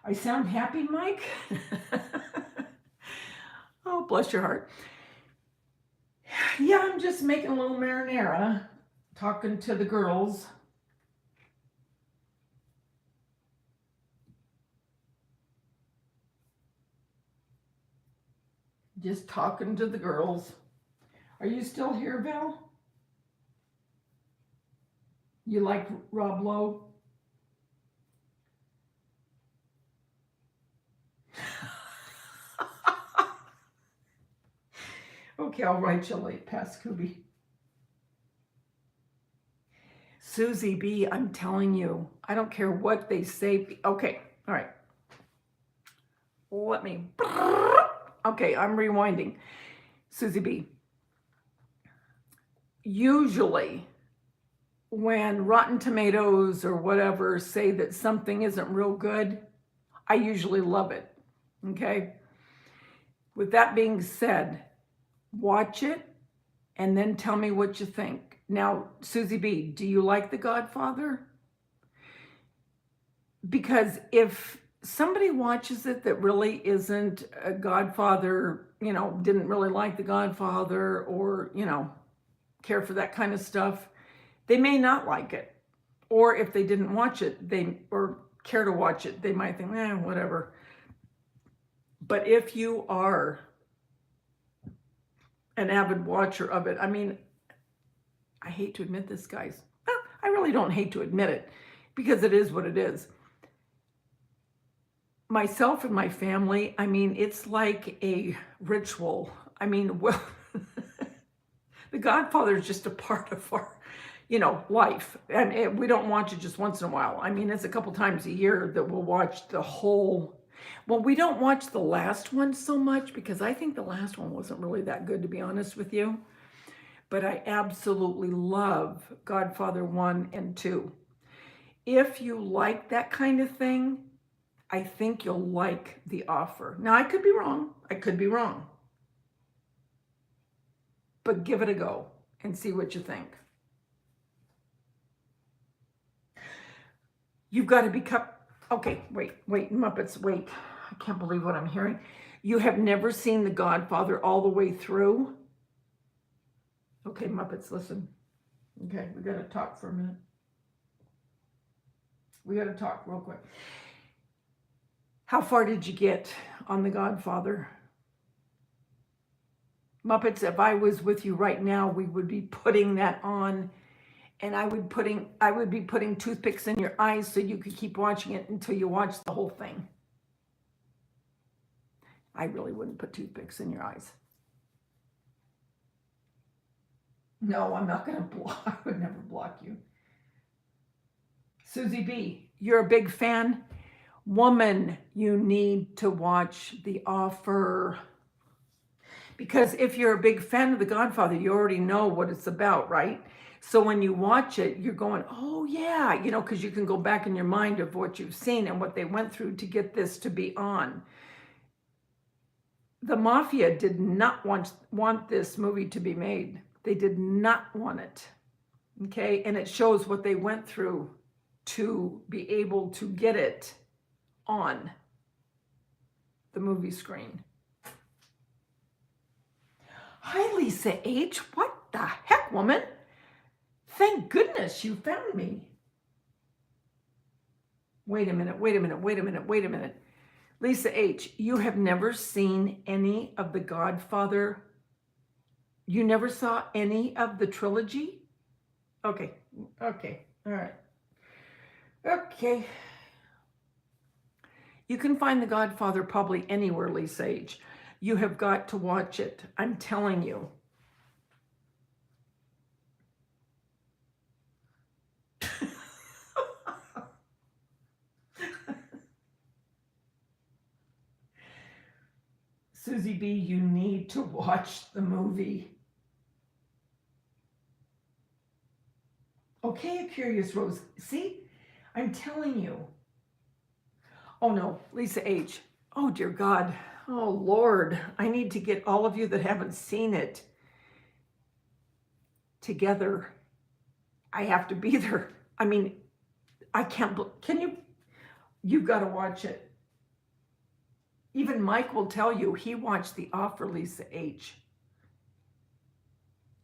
I sound happy, Mike? Oh, bless your heart. Yeah, I'm just making a little marinara, talking to the girls. Just talking to the girls. Are you still here, Val? You like Rob Lowe? Okay, I'll write you late, past Scooby. Susie B, I'm telling you, I don't care what they say. Okay, all right. Let me. Okay, I'm rewinding. Susie B. Usually, when Rotten Tomatoes or whatever say that something isn't real good, I usually love it. Okay? With that being said, watch it and then tell me what you think. Now, Susie B, do you like The Godfather? Because if somebody watches it that really isn't a Godfather, didn't really like The Godfather or, care for that kind of stuff, they may not like it. Or if they didn't watch it, or care to watch it, they might think, whatever. But if you are an avid watcher of it, I hate to admit this, guys. Well, I really don't hate to admit it because it is what it is. Myself and my family, it's like a ritual. Well, The Godfather is just a part of our, life. And we don't watch it just once in a while. It's a couple times a year that we'll watch the whole. Well, we don't watch the last one so much because I think the last one wasn't really that good, to be honest with you. But I absolutely love Godfather 1 and 2. If you like that kind of thing, I think you'll like The Offer. Now, I could be wrong. But give it a go and see what you think. You've got to become... Okay, wait, Muppets, wait. I can't believe what I'm hearing. You have never seen The Godfather all the way through? Okay, Muppets, listen. Okay, we got to talk for a minute. We got to talk real quick. How far did you get on The Godfather? Muppets, if I was with you right now, we would be putting that on, and I would be putting toothpicks in your eyes so you could keep watching it until you watch the whole thing. I really wouldn't put toothpicks in your eyes. No, I'm not going to block. I would never block you. Susie B, you're a big fan? Woman, you need to watch The Offer. Because if you're a big fan of The Godfather, you already know what it's about, right? So when you watch it, you're going, oh yeah, because you can go back in your mind of what you've seen and what they went through to get this to be on. The Mafia did not want this movie to be made. They did not want it, okay? And it shows what they went through to be able to get it on the movie screen. Hi, Lisa H. What the heck, woman? Thank goodness you found me. Wait a minute. Lisa H., you have never seen any of The Godfather? You never saw any of the trilogy? Okay, all right. Okay. You can find The Godfather probably anywhere, Lisa H. You have got to watch it. I'm telling you. Susie B, you need to watch the movie. Okay, A Curious Rose. See, I'm telling you, Oh no, Lisa H. Oh dear God. Oh Lord. I need to get all of you that haven't seen it together. I have to be there. I mean, I can't, can you, you've got to watch it. Even Mike will tell you, he watched The Offer, Lisa H.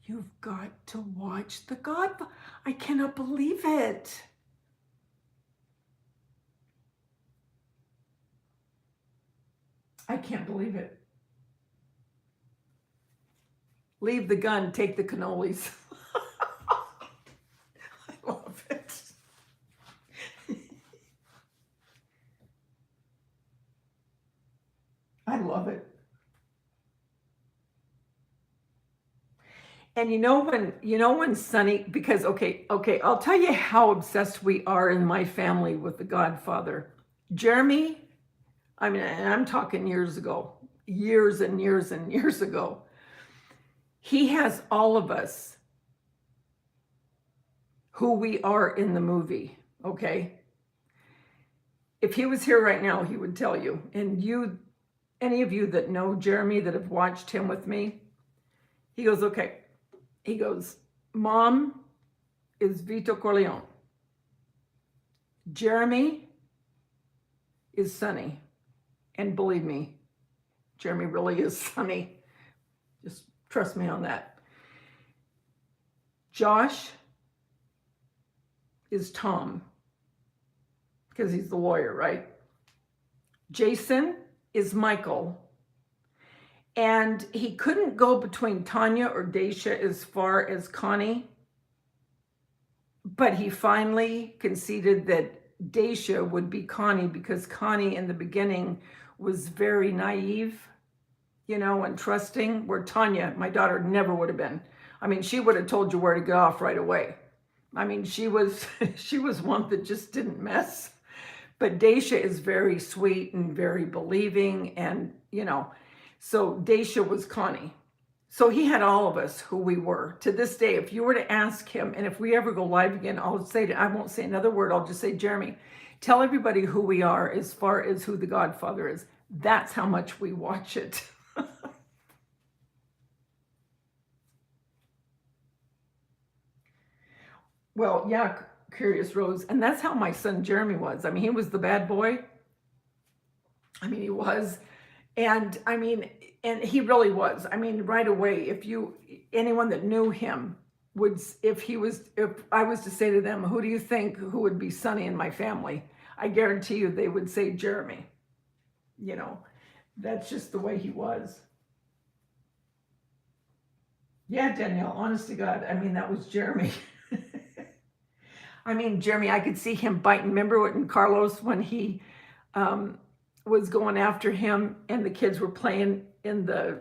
You've got to watch The Godfather. I cannot believe it. I can't believe it. Leave the gun, take the cannolis. I love it. I love it. And you know when Sonny, because okay, I'll tell you how obsessed we are in my family with The Godfather. Jeremy, I mean, and I'm talking years ago, years and years and years ago. He has all of us who we are in the movie, okay? If he was here right now, he would tell you. And you, any of you that know Jeremy, that have watched him with me, he goes, okay. He goes, Mom is Vito Corleone. Jeremy is Sonny. And believe me, Jeremy really is Sonny. Just trust me on that. Josh is Tom, because he's the lawyer, right? Jason is Michael. And he couldn't go between Tanya or Dacia as far as Connie, but he finally conceded that Dacia would be Connie, because Connie in the beginning was very naive, you know, and trusting, where Tanya, my daughter, never would have been. I mean, she would have told you where to get off right away. I mean, she was one that just didn't mess. But Dacia is very sweet and very believing, and, you know, so Dacia was Connie. So he had all of us who we were. To this day, if you were to ask him, and if we ever go live again, I won't say another word. I'll just say, Jeremy, tell everybody who we are as far as who The Godfather is. That's how much we watch it. Well, yeah, Curious Rose. And that's how my son Jeremy was. I mean, he was the bad boy. I mean, he was. And I mean, and he really was. I mean, right away, anyone that knew him would, if I was to say to them, who do you think who would be Sonny in my family? I guarantee you they would say Jeremy. You know, that's just the way he was. Yeah, Danielle, honest to God, I mean, that was Jeremy. I mean, Jeremy, I could see him biting. Remember when Carlos, when he was going after him and the kids were playing in the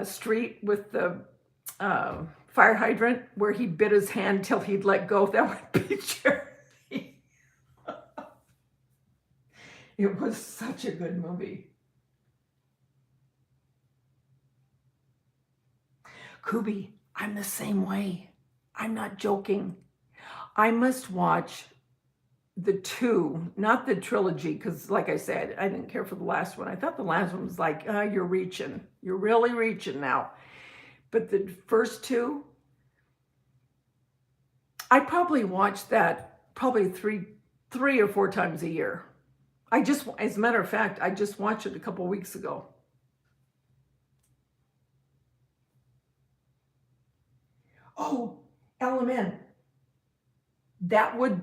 street with the fire hydrant, where he bit his hand till he'd let go? That would be Jeremy. It was such a good movie. Kubi, I'm the same way. I'm not joking. I must watch the two, not the trilogy, because like I said, I didn't care for the last one. I thought the last one was like, you're reaching. You're really reaching now. But the first two, I probably watched that probably three or four times a year. As a matter of fact, I just watched it a couple weeks ago. Oh, LMN. That would,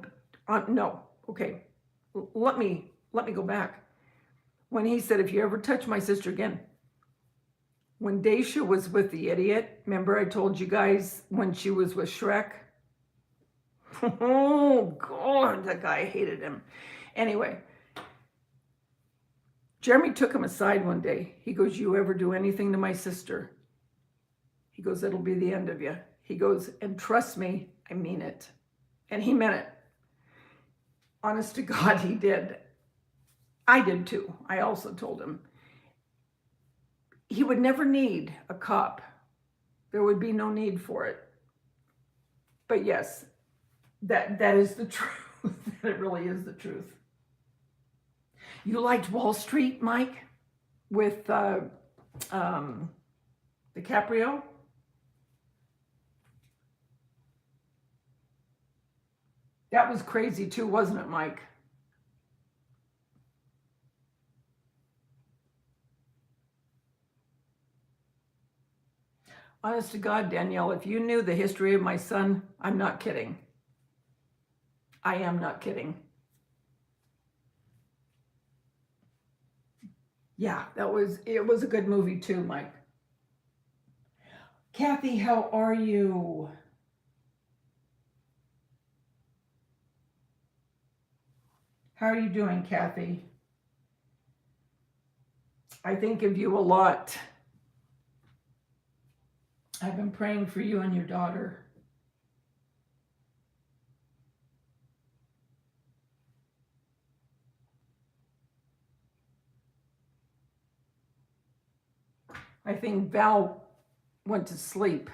no, okay. Let me go back. When he said, if you ever touch my sister again, when Dacia was with the idiot, remember I told you guys when she was with Shrek? Oh, God, that guy hated him. Anyway, Jeremy took him aside one day. He goes, you ever do anything to my sister? He goes, it'll be the end of you. He goes, and trust me, I mean it. And he meant it. Honest to God, he did. I did too. I also told him he would never need a cop. There would be no need for it. But yes, that is the truth. It really is the truth. You liked Wall Street, Mike, with DiCaprio? That was crazy too, wasn't it, Mike? Honest to God, Danielle, if you knew the history of my son, I'm not kidding. I am not kidding. Yeah, it was a good movie too, Mike. Kathy, how are you? How are you doing, Kathy? I think of you a lot. I've been praying for you and your daughter. I think Val went to sleep.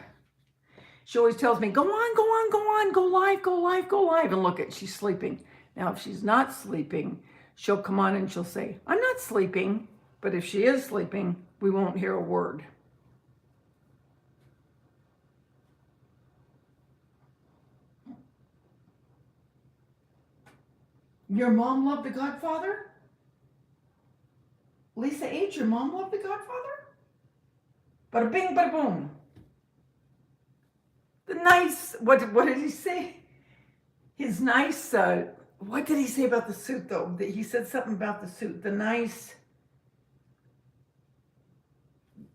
She always tells me, go on, go on, go on, go live, go live, go live. And look at, she's sleeping. Now, if she's not sleeping, she'll come on and she'll say, I'm not sleeping. But if she is sleeping, we won't hear a word. Your mom loved The Godfather? Lisa H., your mom loved The Godfather? Bada bing, bada boom. The nice, what did he say? His nice, what did he say about the suit though? He said something about the suit. The nice,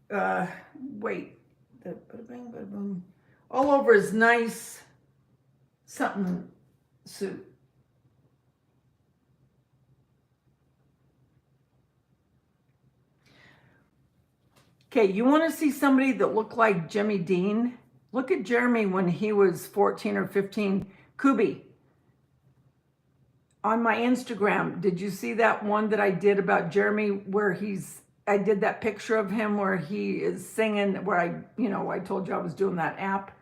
wait. The bada bing, bada boom. All over his nice something suit. Okay, you want to see somebody that looked like Jimmy Dean? Look at Jeremy when he was 14 or 15. Kubi, on my Instagram, did you see that one that I did about Jeremy where I did that picture of him where he is singing, where I told you I was doing that app,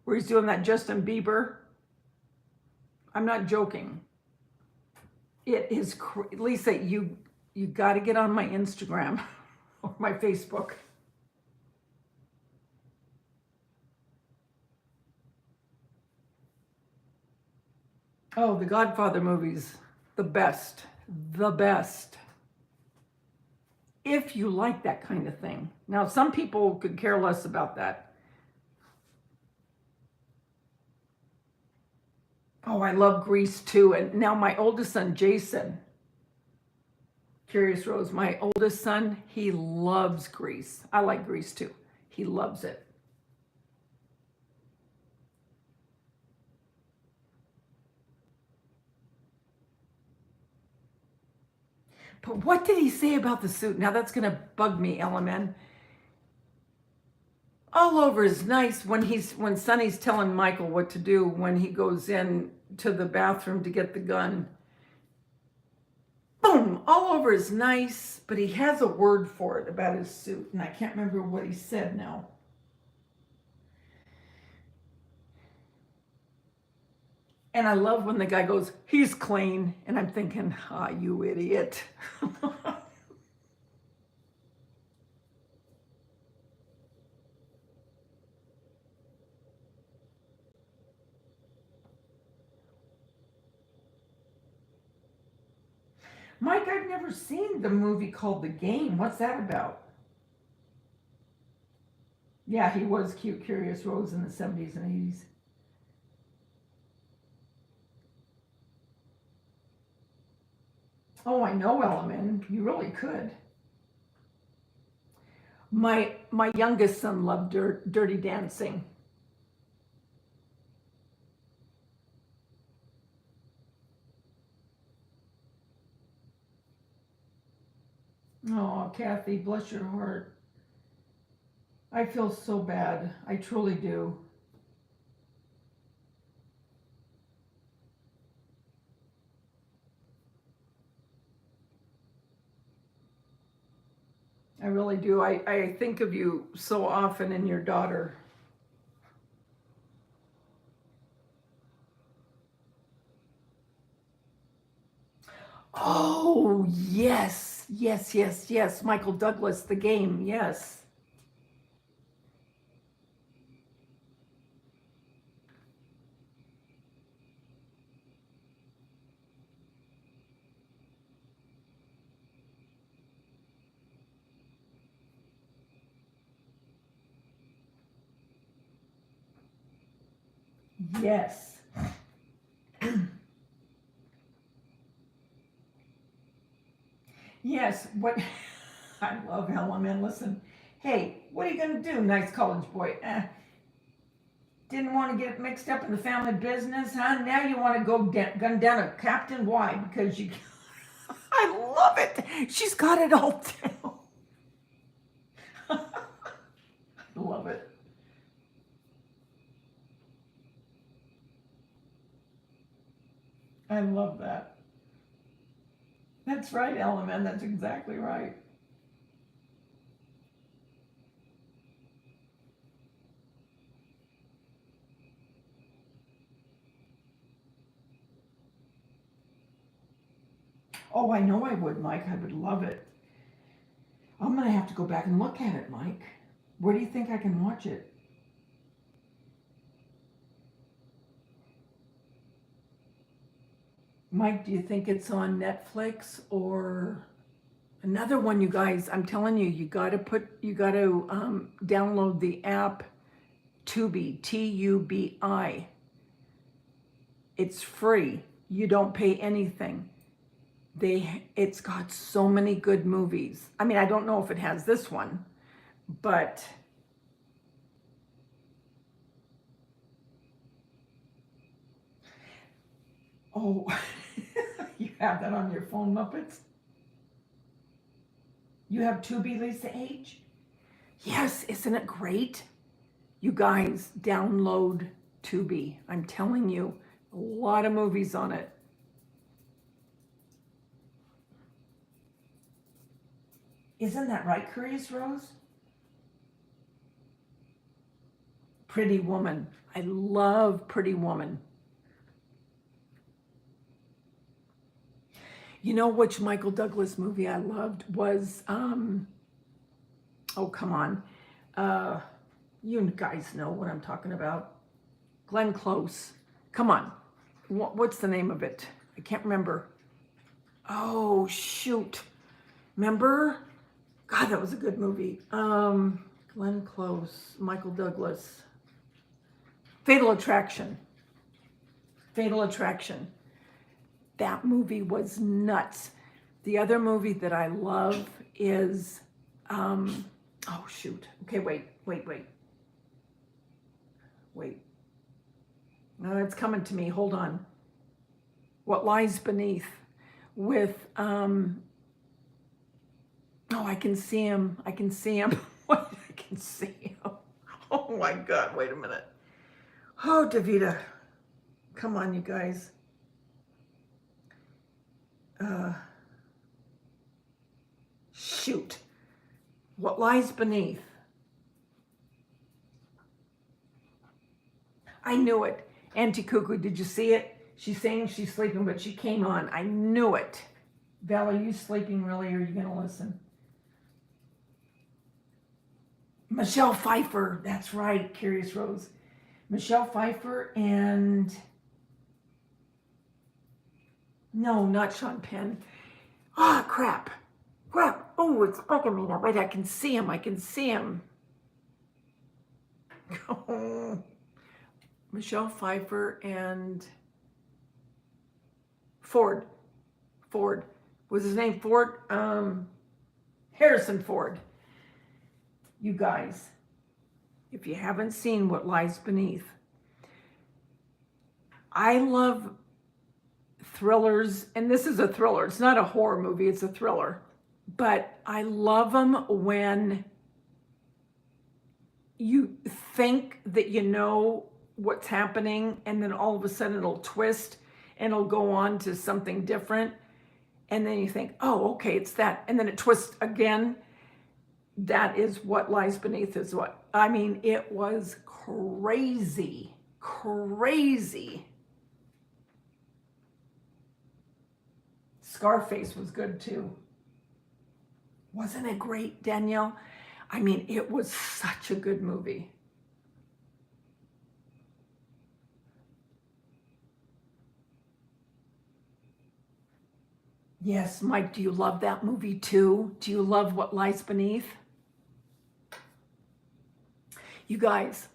where he's doing that Justin Bieber? I'm not joking. It is, Lisa, you got to get on my Instagram or my Facebook. Oh, the Godfather movies, the best, the best. If you like that kind of thing. Now, some people could care less about that. Oh, I love Grease too. And now my oldest son, Jason, Curious Rose, my oldest son, he loves Grease. I like Grease too. He loves it. But what did he say about the suit? Now that's going to bug me, LMN. All over is nice when Sonny's telling Michael what to do when he goes in to the bathroom to get the gun. Boom, all over is nice, but he has a word for it about his suit, and I can't remember what he said now. And I love when the guy goes, he's clean, and I'm thinking, you idiot. Mike, I've never seen the movie called The Game. What's that about? Yeah, he was cute, Curious Rose in the 70s and 80s. Oh, I know, Elliman. You really could. My youngest son loved Dirty Dancing. Oh, Kathy, bless your heart. I feel so bad. I truly do. I really do. I think of you so often and your daughter. Oh, yes, yes, yes, yes. Michael Douglas, The Game, yes. Yes. Yes, what I love Helen. Listen, hey, what are you going to do, nice college boy? Didn't want to get mixed up in the family business, huh? Now you want to go gun down a captain? Why? Because you. I love it. She's got it all down. I love it. I love that. That's right, Ellen. That's exactly right. Oh, I know I would, Mike. I would love it. I'm gonna have to go back and look at it, Mike. Where do you think I can watch it? Mike, do you think it's on Netflix or another one, you guys? I'm telling you, you gotta download the app Tubi, Tubi. It's free. You don't pay anything. It's got so many good movies. I mean, I don't know if it has this one, but oh, you have that on your phone, Muppets? You have Tubi, Lisa H? Yes, isn't it great? You guys download Tubi. I'm telling you, a lot of movies on it. Isn't that right, Curious Rose? Pretty Woman. I love Pretty Woman. You know which Michael Douglas movie I loved was, oh, come on. You guys know what I'm talking about. Glenn Close. Come on. What's the name of it? I can't remember. Oh, shoot. Remember? God, that was a good movie. Glenn Close, Michael Douglas. Fatal Attraction. Fatal Attraction. That movie was nuts. The other movie that I love is, oh shoot. Okay, wait. No, it's coming to me. Hold on. What Lies Beneath with, oh, I can see him. I can see him. What? I can see him. Oh my God, wait a minute. Oh, Davida. Come on, you guys. Shoot. What Lies Beneath? I knew it. Auntie Cuckoo, did you see it? She's saying she's sleeping, but she came on. I knew it. Val, are you sleeping really, or are you going to listen? Michelle Pfeiffer. That's right, Curious Rose. Michelle Pfeiffer and... No, not Sean Penn. Ah, crap. Oh, it's bugging me now. Wait, I can see him. Michelle Pfeiffer and Ford. Was his name Ford? Harrison Ford. You guys, if you haven't seen What Lies Beneath, I love thrillers, and this is a thriller. It's not a horror movie, it's a thriller. But I love them when you think that you know what's happening, and then all of a sudden it'll twist and it'll go on to something different. And then you think, oh, okay, it's that. And then it twists again. That is What Lies Beneath is what. I mean, it was crazy. Scarface was good too. Wasn't it great, Danielle? I mean, it was such a good movie. Yes, Mike, do you love that movie too? Do you love What Lies Beneath? You guys,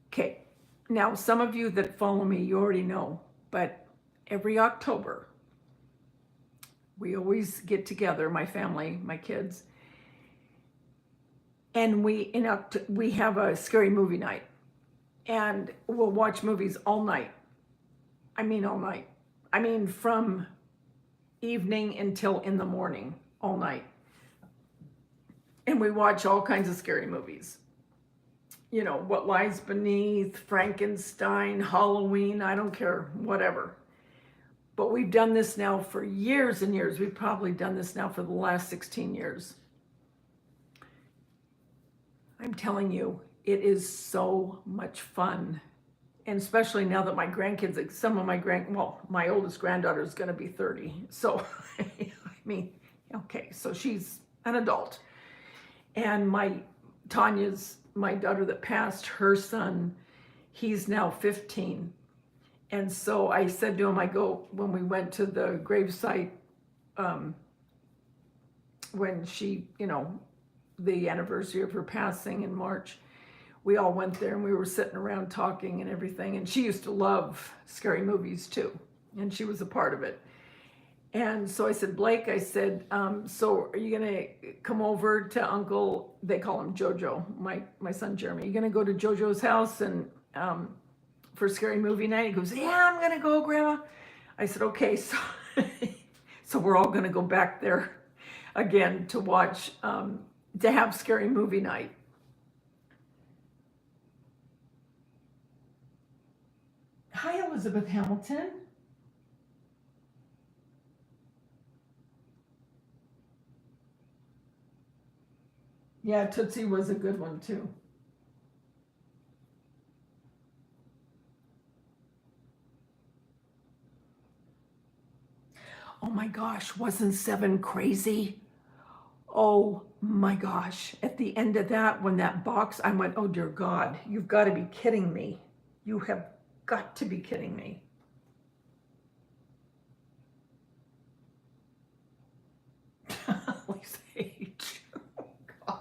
okay, now some of you that follow me, you already know, but every October, we always get together, my family, my kids, and we have a scary movie night, and we'll watch movies all night. I mean all night. I mean from evening until in the morning, all night. And we watch all kinds of scary movies. You know, What Lies Beneath, Frankenstein, Halloween, I don't care, whatever. But we've done this now for years and years. We've probably done this now for the last 16 years. I'm telling you, it is so much fun. And especially now that my grandkids, some of my oldest granddaughter is going to be 30. So, I mean, okay, so she's an adult. And my daughter that passed, her son, he's now 15. And so I said to him, when we went to the gravesite, when she, the anniversary of her passing in March, we all went there and we were sitting around talking and everything. And she used to love scary movies too. And she was a part of it. And so I said, Blake, I said, so are you going to come over to Uncle, they call him Jojo, my son Jeremy, are you going to go to Jojo's house and for scary movie night? He goes, yeah, I'm going to go, Grandma. I said, okay. So we're all going to go back there again to watch, to have scary movie night. Hi, Elizabeth Hamilton. Yeah, Tootsie was a good one too. Oh my gosh, wasn't 7 crazy? Oh my gosh. At the end of that, when that box, I went, oh dear God, you've got to be kidding me. You have got to be kidding me. Lisa H. Oh God.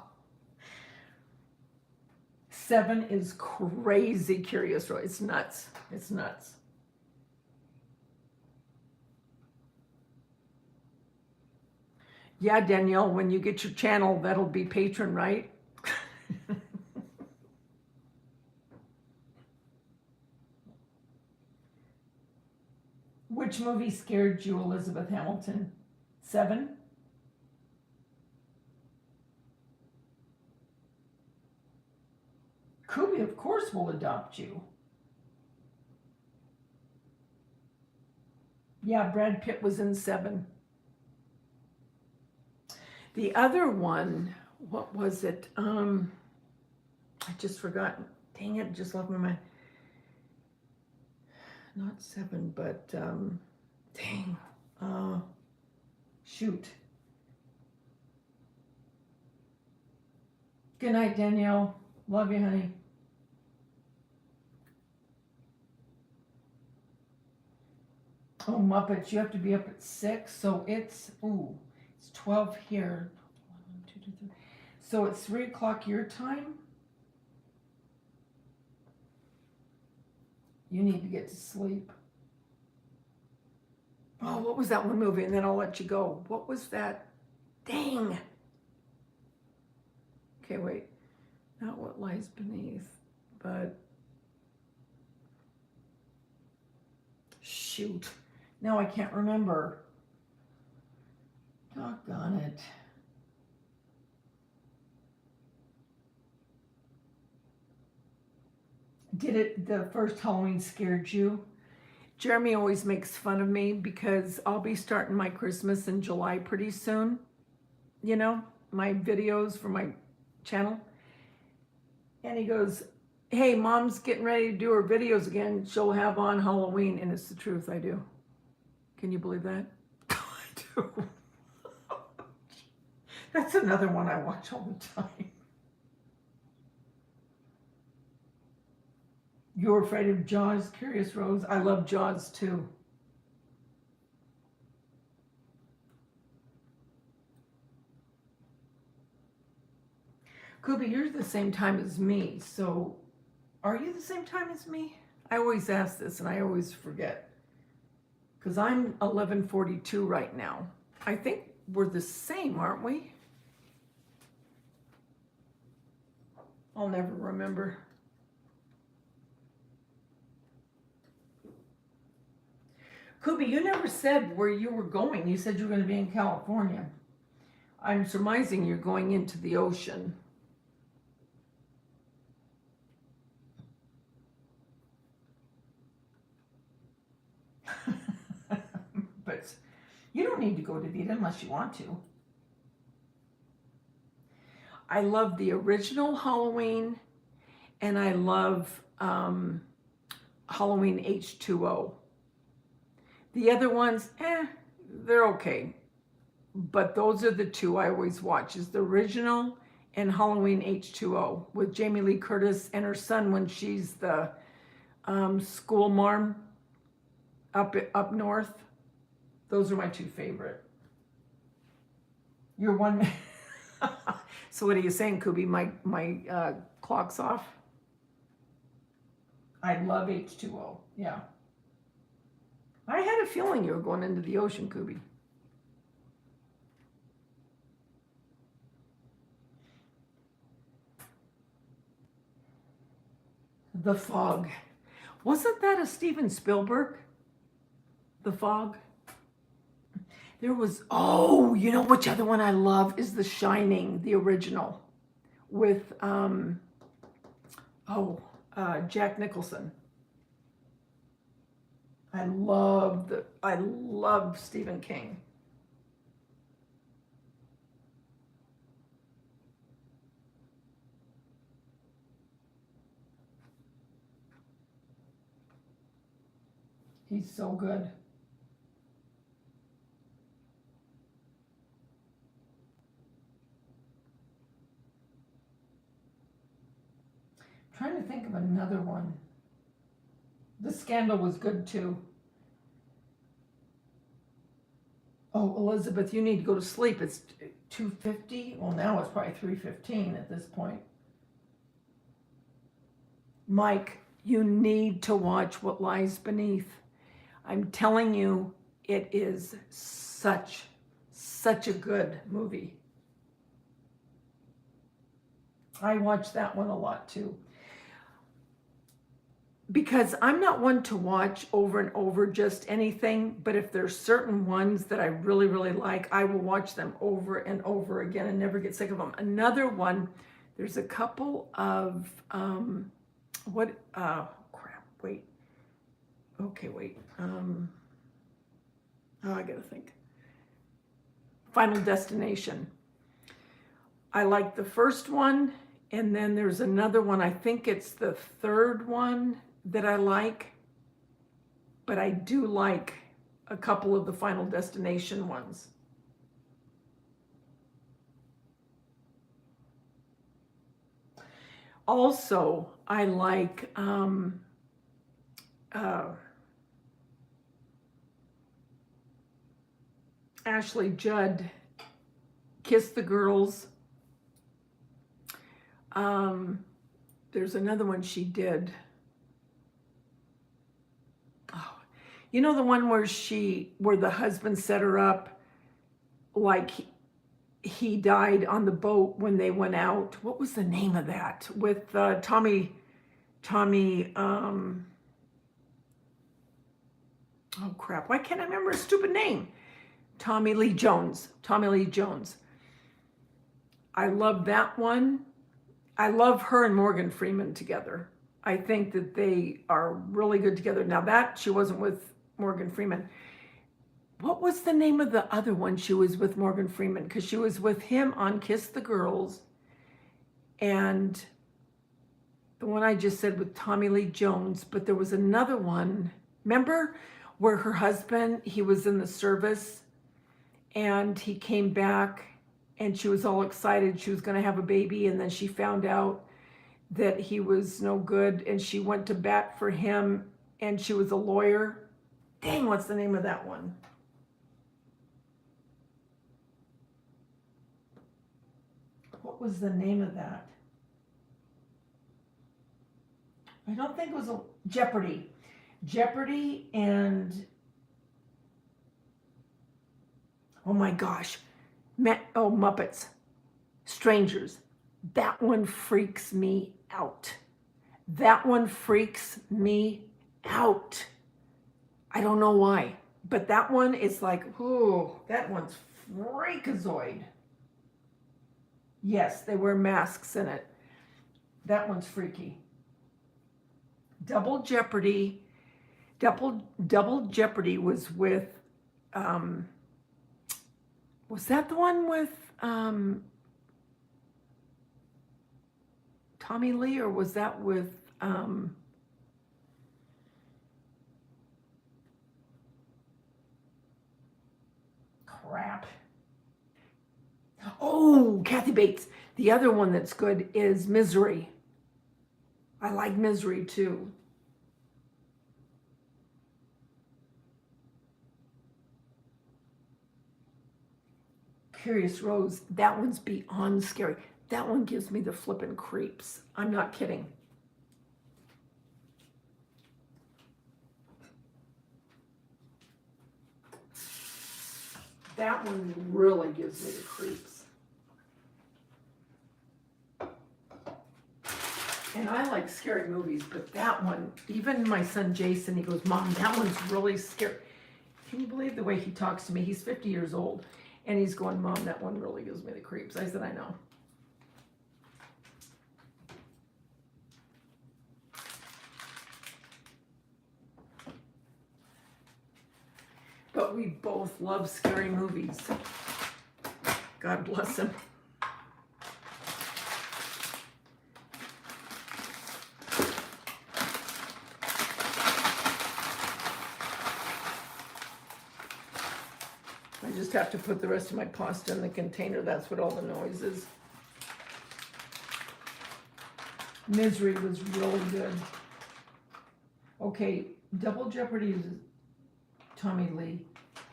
7 is crazy curious, Roy. It's nuts. It's nuts. Yeah, Danielle, when you get your channel, that'll be patron, right? Which movie scared you, Elizabeth Hamilton? 7? Kubi, of course, will adopt you. Yeah, Brad Pitt was in 7. The other one, what was it? I just forgot. Dang it, just left my mind. Not 7, but dang. Shoot. Good night, Danielle. Love you, honey. Oh, Muppets, you have to be up at 6, so it's 12 here. 1, 2, 2, 3. So it's 3 o'clock your time. You need to get to sleep. Oh, what was that one movie? And then I'll let you go. What was that? Dang. Okay, wait. Not What Lies Beneath, but shoot. Now I can't remember. Doggone it. The first Halloween scared you? Jeremy always makes fun of me because I'll be starting my Christmas in July pretty soon. You know, my videos for my channel. And he goes, hey, Mom's getting ready to do her videos again. She'll have on Halloween. And it's the truth, I do. Can you believe that? too. That's another one I watch all the time. You're Afraid of Jaws, Curious Rose. I love Jaws too. Kubi, you're the same time as me, so are you the same time as me? I always ask this and I always forget. Because I'm 11:42 right now. I think we're the same, aren't we? I'll never remember. Kubi, you never said where you were going. You said you were going to be in California. I'm surmising you're going into the ocean. But you don't need to go to Vita unless you want to. I love the original Halloween, and I love Halloween H2O. The other ones, they're okay. But those are the two I always watch, is the original and Halloween H2O with Jamie Lee Curtis and her son when she's the school marm up north. Those are my two favorite. You're one. So what are you saying, Kubi? My clock's off? I love H2O. Yeah. I had a feeling you were going into the ocean, Kubi. The Fog. Wasn't that a Steven Spielberg? The Fog? There was, oh, you know which other one I love is The Shining, the original, with, Jack Nicholson. I love Stephen King. He's so good. I'm trying to think of another one. The Scandal was good too. Oh, Elizabeth, you need to go to sleep. It's 2:50. Well, now it's probably 3:15 at this point. Mike, you need to watch What Lies Beneath. I'm telling you, it is such a good movie. I watch that one a lot too. Because I'm not one to watch over and over just anything, but if there's certain ones that I really, really like, I will watch them over and over again and never get sick of them. Another one, there's a couple of, I gotta think. Final Destination. I like the first one, and then there's another one, I think it's the third one that I like, but I do like a couple of the Final Destination ones. Also, I like Ashley Judd, Kiss the Girls. There's another one she did. You know the one where the husband set her up, like he died on the boat when they went out. What was the name of that? With Tommy, oh crap, why can't I remember his stupid name? Tommy Lee Jones. I love that one. I love her and Morgan Freeman together. I think that they are really good together. Now that she wasn't with Morgan Freeman. What was the name of the other one she was with Morgan Freeman? Because she was with him on Kiss the Girls. And the one I just said with Tommy Lee Jones. But there was another one. Remember where her husband, he was in the service and he came back, and she was all excited. She was going to have a baby, and then she found out that he was no good, and she went to bat for him, and she was a lawyer. Dang, what's the name of that one? What was the name of that? I don't think it was a Jeopardy. Jeopardy and oh my gosh, Muppets, Strangers. That one freaks me out. That one freaks me out. I don't know why, but that one is like, oh, that one's freakazoid. Yes, they wear masks in it. That one's freaky. Double Jeopardy was with, was that the one with Tommy Lee, or was that with crap? Oh, Kathy Bates. The other one that's good is Misery. I like Misery too. Curious Rose, that one's beyond scary. That one gives me the flippin' creeps. I'm not kidding. That one really gives me the creeps. And I like scary movies, but that one, even my son Jason, he goes, Mom, that one's really scary. Can you believe the way he talks to me? He's 50 years old, and he's going, Mom, that one really gives me the creeps. I said, I know. But we both love scary movies. God bless him. I just have to put the rest of my pasta in the container. That's what all the noise is. Misery was really good. Okay, Double Jeopardy is Tommy Lee.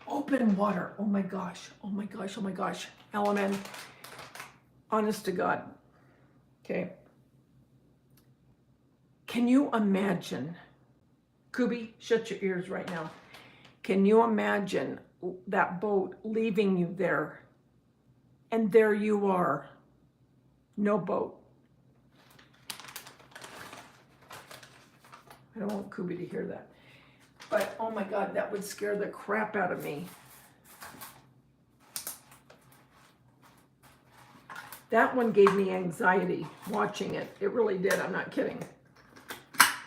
Open Water. Oh my gosh. Oh my gosh. Oh my gosh. Element. Honest to God. Okay. Can you imagine? Kubi, shut your ears right now. Can you imagine that boat leaving you there? And there you are. No boat. I don't want Kubi to hear that. But, oh my God, that would scare the crap out of me. That one gave me anxiety watching it. It really did. I'm not kidding.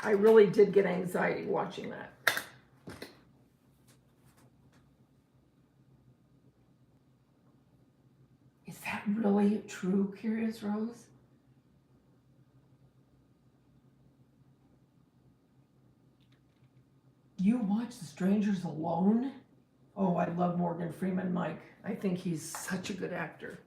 I really did get anxiety watching that. Is that really true, Curious Rose? You watch The Strangers alone? Oh, I love Morgan Freeman, Mike. I think he's such a good actor.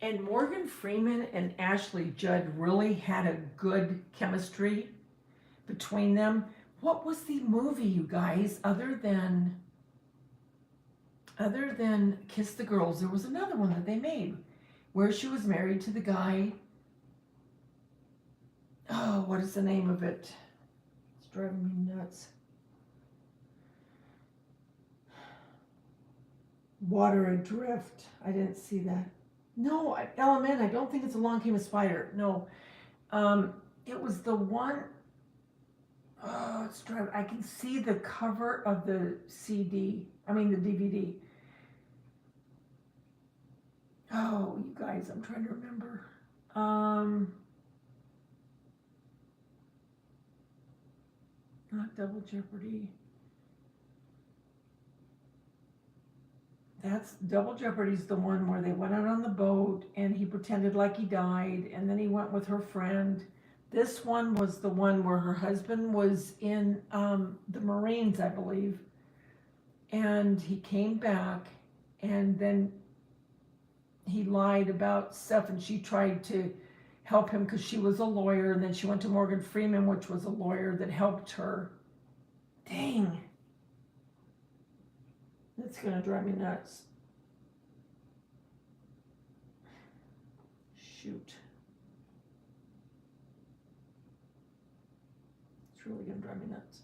And Morgan Freeman and Ashley Judd really had a good chemistry between them. What was the movie, you guys, other than Kiss the Girls? There was another one that they made where she was married to the guy. Oh, what is the name of it? It's driving me nuts. Water Adrift. I didn't see that. No, Element. I don't think it's Along Came a Spider. No. It was the one. Oh, it's driving. I can see the cover of the CD. I mean the DVD. Oh, you guys, I'm trying to remember. Not Double Jeopardy. That's Double Jeopardy's the one where they went out on the boat and he pretended like he died and then he went with her friend. This one was the one where her husband was in the Marines, I believe. And he came back, and then he lied about stuff, and she tried to help him because she was a lawyer, and then she went to Morgan Freeman, which was a lawyer that helped her. Dang. That's going to drive me nuts. Shoot. It's really going to drive me nuts.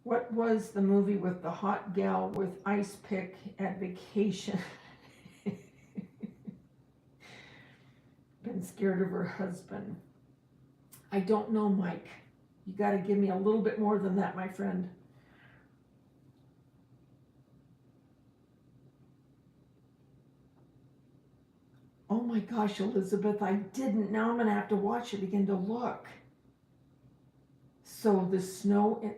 What was the movie with the hot gal with ice pick at vacation? Been scared of her husband. I don't know, Mike. You got to give me a little bit more than that, my friend. Oh my gosh, Elizabeth, I didn't. Now I'm going to have to watch it again to look. So the snow,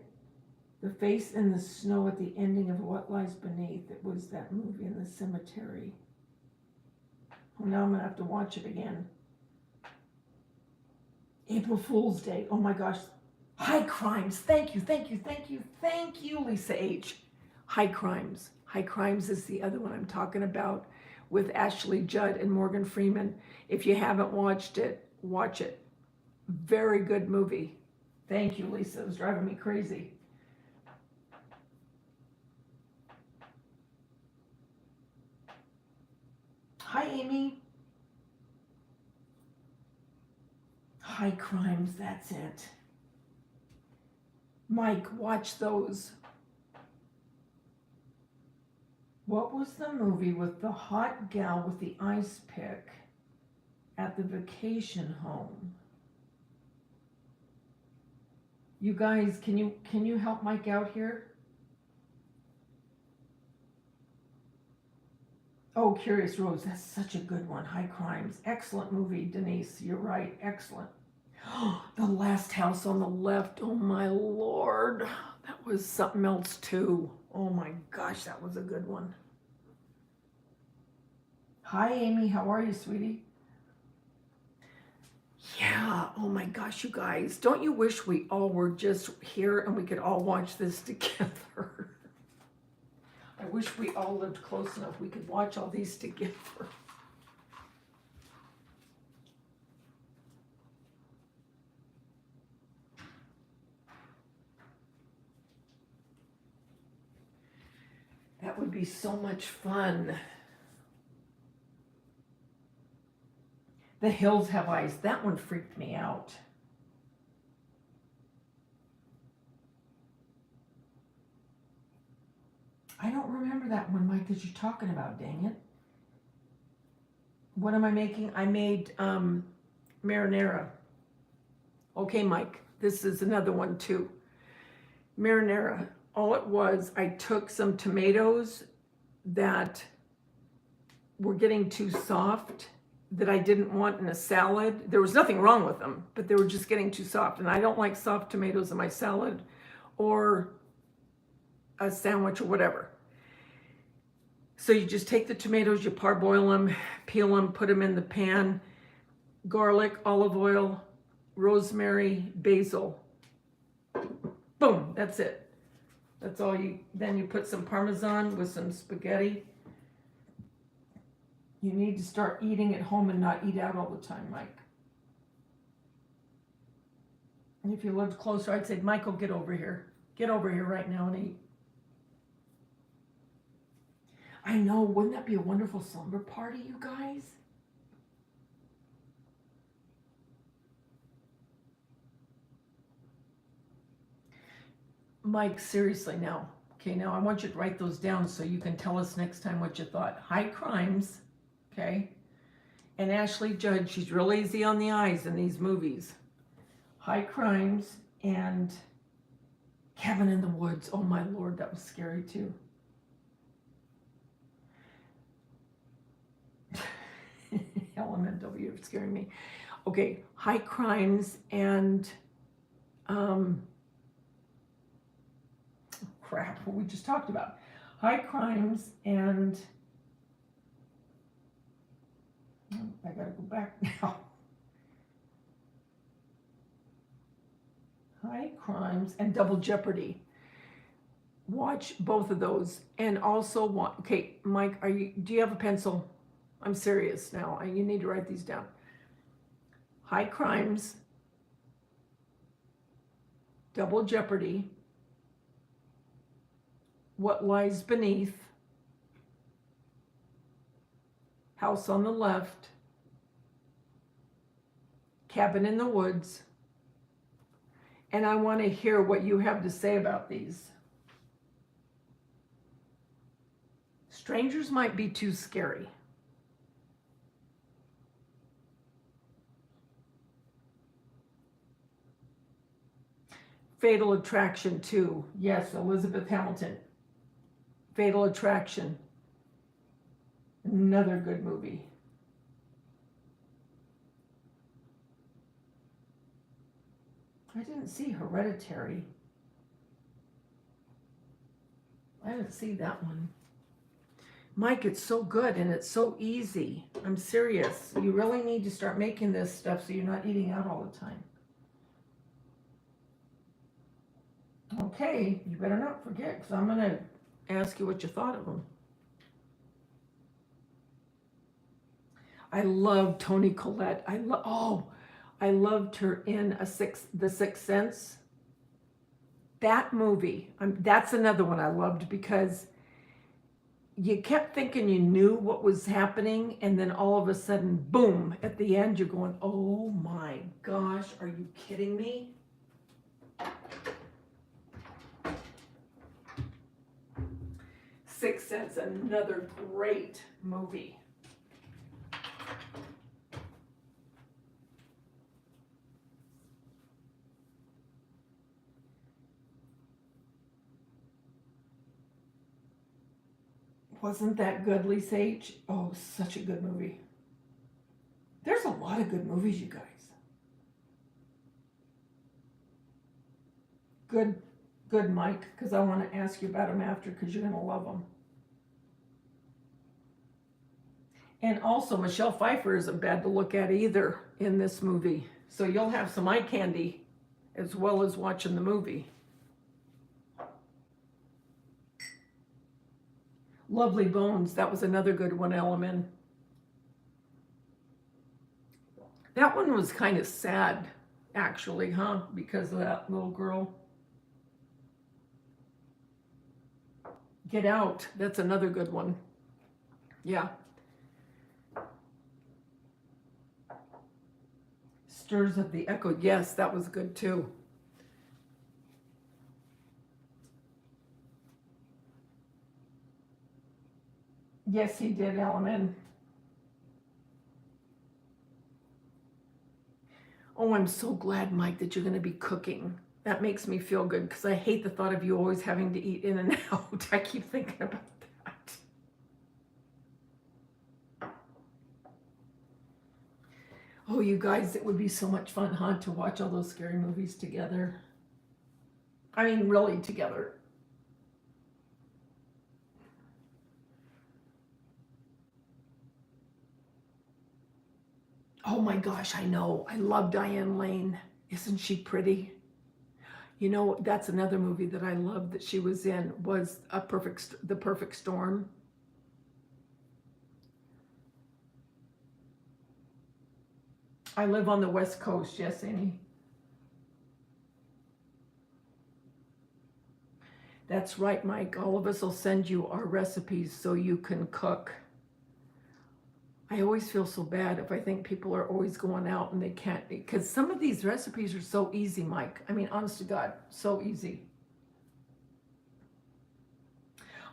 the face in the snow at the ending of What Lies Beneath. It was that movie in the cemetery. Oh, now I'm going to have to watch it again. April Fool's Day. Oh my gosh. High Crimes. Thank you, thank you, thank you, thank you, Lisa H. High Crimes. High Crimes is the other one I'm talking about, with Ashley Judd and Morgan Freeman. If you haven't watched it, watch it. Very good movie. Thank you, Lisa. It was driving me crazy. Hi, Amy. High Crimes, that's it. Mike, watch those. What was the movie with the hot gal with the ice pick at the vacation home? You guys, can you help Mike out here? Oh, Curious Rose, that's such a good one. High Crimes, excellent movie, Denise. You're right, excellent. The Last House on the Left. Oh my Lord, that was something else too. Oh my gosh, that was a good one. Hi, Amy. How are you, sweetie? Yeah. Oh my gosh, you guys. Don't you wish we all were just here and we could all watch this together? I wish we all lived close enough we could watch all these together. That would be so much fun. The Hills Have Eyes. That one freaked me out. I don't remember that one, Mike, that you're talking about, dang it. What am I making? I made marinara. Okay, Mike, this is another one too. Marinara. All it was, I took some tomatoes that were getting too soft, that I didn't want in a salad. There was nothing wrong with them, but they were just getting too soft. And I don't like soft tomatoes in my salad or a sandwich or whatever. So you just take the tomatoes, you parboil them, peel them, put them in the pan, garlic, olive oil, rosemary, basil. Boom, that's it. That's all you, then you put some Parmesan with some spaghetti. You need to start eating at home and not eat out all the time, Mike. And if you lived closer, I'd say, Michael, get over here. Get over here right now and eat. I know, wouldn't that be a wonderful slumber party, you guys? Mike, seriously now. Okay, now I want you to write those down so you can tell us next time what you thought. High Crimes, okay? And Ashley Judd, she's real easy on the eyes in these movies. High Crimes and Cabin in the Woods. Oh my Lord, that was scary too. LMNW, you're scaring me. Okay, High Crimes and crap, what we just talked about. High Crimes and I gotta go back now. High Crimes and Double Jeopardy. Watch both of those. And also, okay, Mike, do you have a pencil? I'm serious now. You need to write these down. High Crimes, Double Jeopardy, What Lies Beneath, House on the Left, Cabin in the Woods, and I want to hear what you have to say about these. Strangers might be too scary. Fatal Attraction 2. Yes, Elizabeth Hamilton. Fatal Attraction. Another good movie. I didn't see Hereditary. I didn't see that one. Mike, it's so good and it's so easy. I'm serious. You really need to start making this stuff so you're not eating out all the time. Okay, you better not forget, because I'm going to ask you what you thought of them. I love Toni Collette. I loved her in The Sixth Sense. That movie, that's another one I loved, because you kept thinking you knew what was happening, and then all of a sudden, boom, at the end, you're going, oh my gosh, are you kidding me? Sixth Sense, another great movie. Wasn't that good, Lisa H? Oh, such a good movie. There's a lot of good movies, you guys. Good, Mike, because I want to ask you about them after, because you're going to love them. And also, Michelle Pfeiffer isn't bad to look at either in this movie. So you'll have some eye candy as well as watching the movie. Lovely Bones, that was another good one, Element. That one was kind of sad, actually, huh? Because of that little girl. Get Out, that's another good one. Yeah. Stirs of the Echo, yes, that was good too. Yes, he did, Element. Oh, I'm so glad, Mike, that you're going to be cooking. That makes me feel good, because I hate the thought of you always having to eat in and out. I keep thinking about that. Oh, you guys, it would be so much fun, huh, to watch all those scary movies together. I mean, really together. Oh my gosh, I know. I love Diane Lane. Isn't she pretty? You know, that's another movie that I loved that she was in, was The Perfect Storm. I live on the West Coast, yes, Amy. That's right, Mike. All of us will send you our recipes so you can cook. I always feel so bad if I think people are always going out and they can't, because some of these recipes are so easy, Mike. I mean, honest to God, so easy.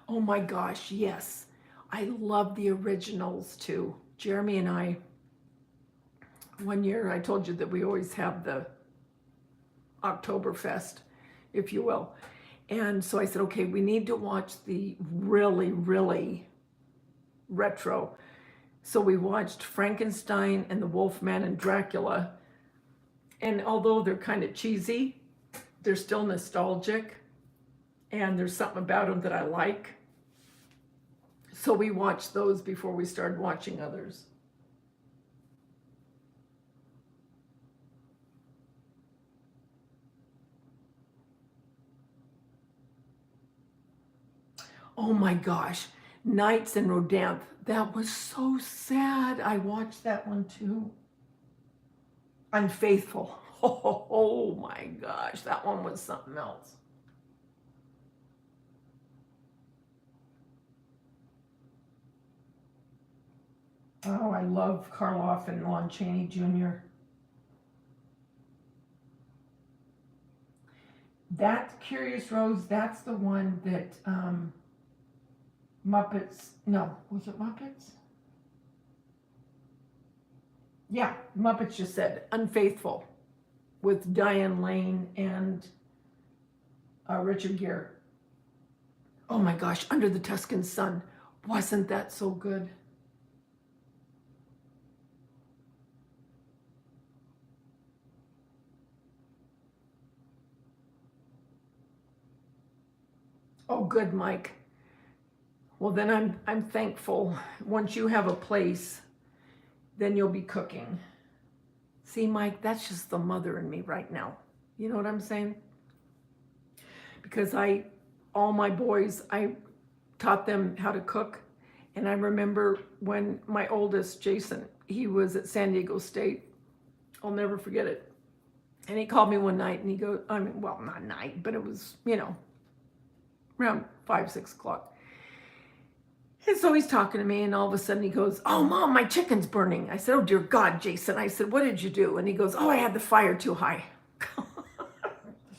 Oh my gosh, yes. I love the originals too. Jeremy and I, one year I told you that we always have the Oktoberfest, if you will. And so I said, okay, we need to watch the really, really retro. So we watched Frankenstein and the Wolfman and Dracula. And although they're kind of cheesy, they're still nostalgic. And there's something about them that I like. So we watched those before we started watching others. Oh my gosh, Nights in Rodanthe. That was so sad. I watched that one too. Unfaithful. Oh my gosh, that one was something else. Oh, I love Karloff and Lon Chaney Jr. That Curious Rose, that's the one that Muppets, no, was it Muppets? Yeah, Muppets just said Unfaithful with Diane Lane and Richard Gere. Oh my gosh, Under the Tuscan Sun. Wasn't that so good? Oh, good, Mike. Well, then I'm thankful. Once you have a place, then you'll be cooking. See, Mike, that's just the mother in me right now. You know what I'm saying? Because all my boys, I taught them how to cook. And I remember when my oldest, Jason, he was at San Diego State. I'll never forget it. And he called me one night and he goes, I mean, well, not night, but it was, around 5, 6 o'clock. And so he's talking to me and all of a sudden he goes, oh, Mom, my chicken's burning. I said, oh, dear God, Jason. I said, what did you do? And he goes, oh, I had the fire too high.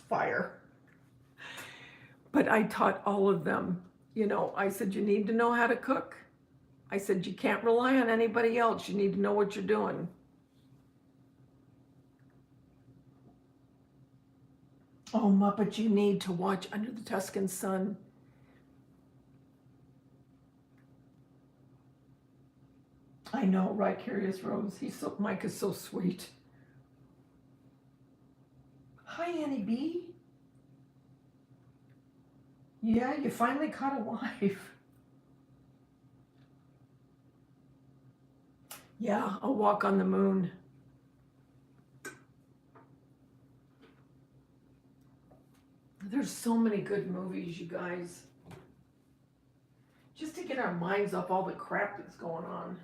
Fire. But I taught all of them, I said, you need to know how to cook. I said, you can't rely on anybody else. You need to know what you're doing. Oh, Muppet, you need to watch Under the Tuscan Sun. I know, right, Curious Rose? Mike is so sweet. Hi, Annie B. Yeah, you finally caught a wife. Yeah, A Walk on the Moon. There's so many good movies, you guys. Just to get our minds off all the crap that's going on.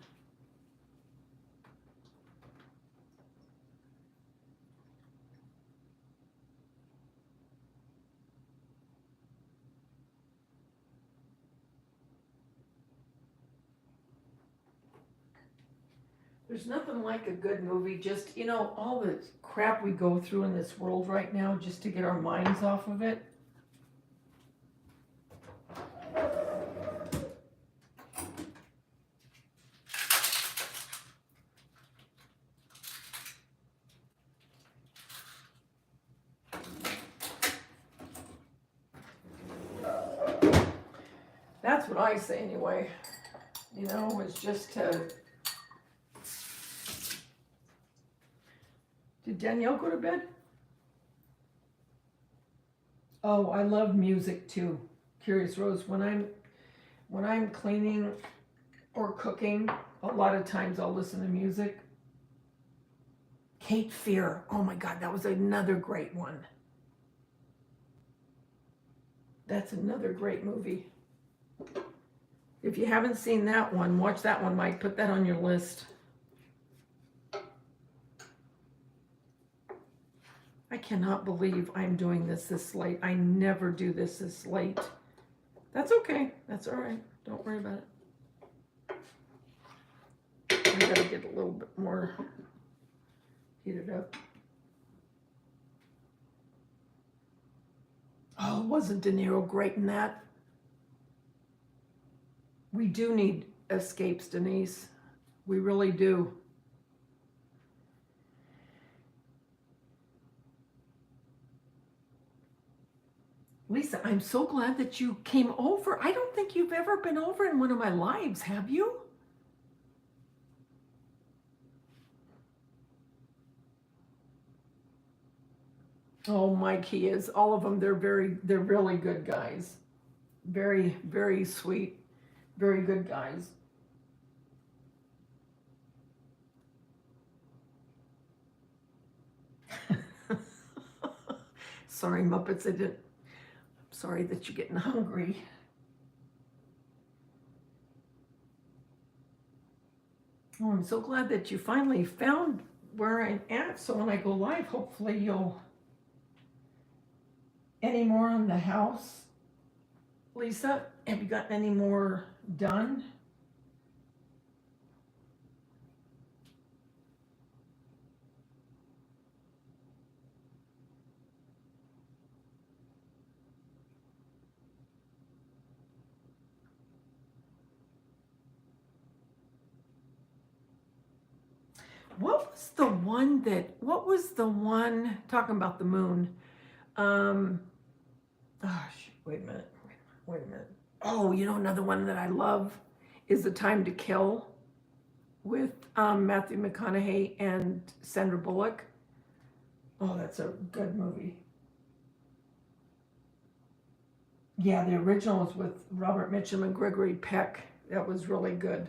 There's nothing like a good movie, just, all the crap we go through in this world right now, just to get our minds off of it. That's what I say anyway. It's just to... Did Danielle go to bed? Oh, I love music too. Curious Rose, when I'm cleaning or cooking, a lot of times I'll listen to music. Cape Fear. Oh my God, that was another great one. That's another great movie. If you haven't seen that one, watch that one, Mike. Put that on your list. I cannot believe I'm doing this late. I never do this late. That's okay. That's all right. Don't worry about it. I gotta get a little bit more heated up. Oh, wasn't De Niro great in that? We do need escapes, Denise. We really do. Lisa, I'm so glad that you came over. I don't think you've ever been over in one of my lives, have you? Oh, Mike, he is. All of them, they're really good guys. Very, very sweet, very good guys. Sorry, Muppets, sorry that you're getting hungry. Oh, I'm so glad that you finally found where I'm at. So when I go live, hopefully you'll... Any more on the house, Lisa? Have you gotten any more done? What was the one talking about the moon? Gosh, wait a minute. Wait a minute. Oh, you know, another one that I love is The Time to Kill with Matthew McConaughey and Sandra Bullock. Oh, that's a good movie. Yeah, the original was with Robert Mitchum and Gregory Peck. That was really good.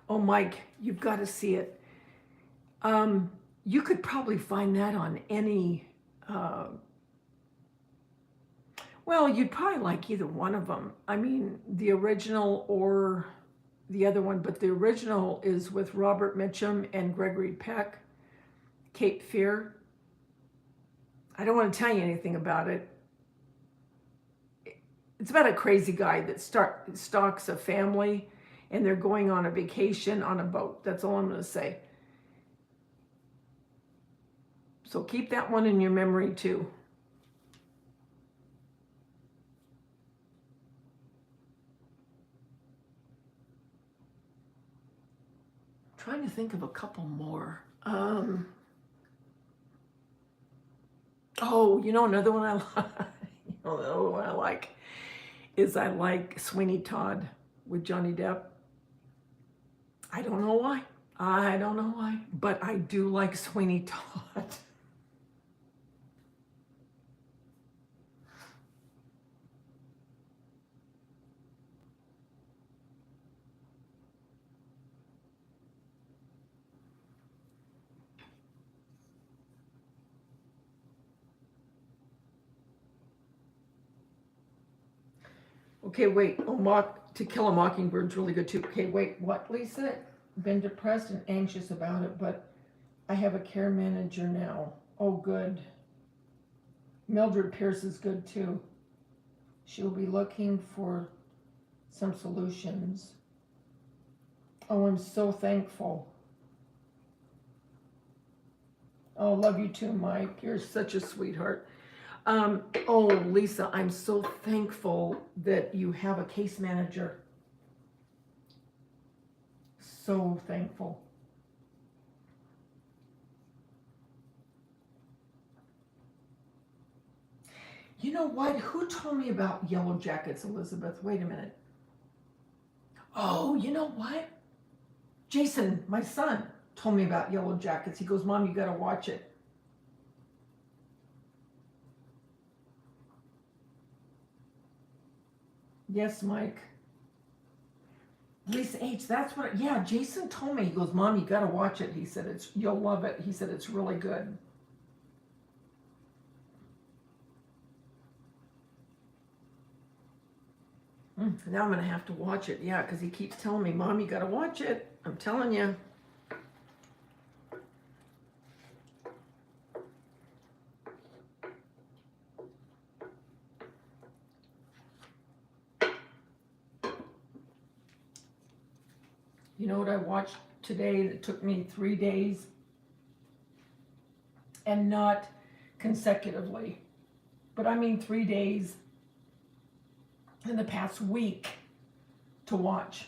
Oh, Mike, you've got to see it. You could probably find that on any, well, you'd probably like either one of them. I mean, the original or the other one, but the original is with Robert Mitchum and Gregory Peck, Cape Fear. I don't want to tell you anything about it. It's about a crazy guy that stalks a family and they're going on a vacation on a boat. That's all I'm going to say. So keep that one in your memory too. I'm trying to think of a couple more. Oh, you know, another one I like, another one I like is I like Sweeney Todd with Johnny Depp. I don't know why. I don't know why, but I do like Sweeney Todd. Okay, wait. Oh, To Kill a Mockingbird's really good too. Okay, wait. What, Lisa? Been depressed and anxious about it, but I have a care manager now. Oh, good. Mildred Pierce is good too. She'll be looking for some solutions. Oh, I'm so thankful. Oh, love you too, Mike. You're such a sweetheart. Oh, Lisa, I'm so thankful that you have a case manager. So thankful. You know what? Who told me about Yellow Jackets, Elizabeth? Wait a minute. Oh, you know what? Jason, my son, told me about Yellow Jackets. He goes, Mom, you got to watch it. Yes, Mike. Lisa H, that's what, yeah, Jason told me. He goes, Mom, you got to watch it. He said, you'll love it. He said, it's really good. Now I'm going to have to watch it. Yeah, because he keeps telling me, Mom, you got to watch it. I'm telling you. You know what I watched today that took me 3 days? And not consecutively, but I mean 3 days in the past week to watch.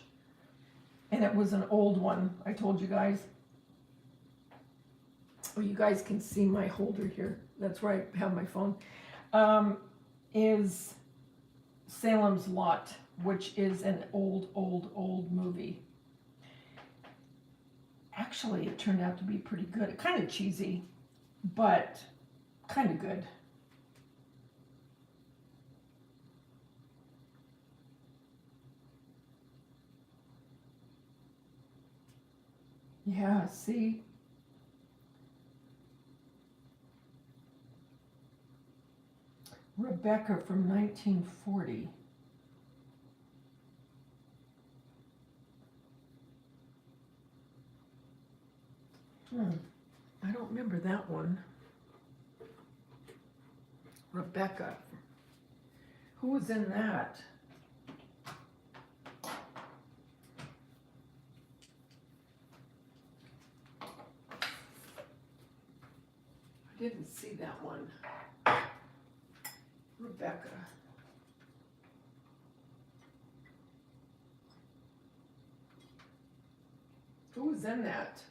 And it was an old one, I told you guys. Oh, you guys can see my holder here. That's where I have my phone. Is Salem's Lot, which is an old movie. Actually, it turned out to be pretty good. Kind of cheesy, but kind of good. Yeah, see? Rebecca from 1940. I don't remember that one. Rebecca. Who was in that? I didn't see that one. Rebecca. Who was in that?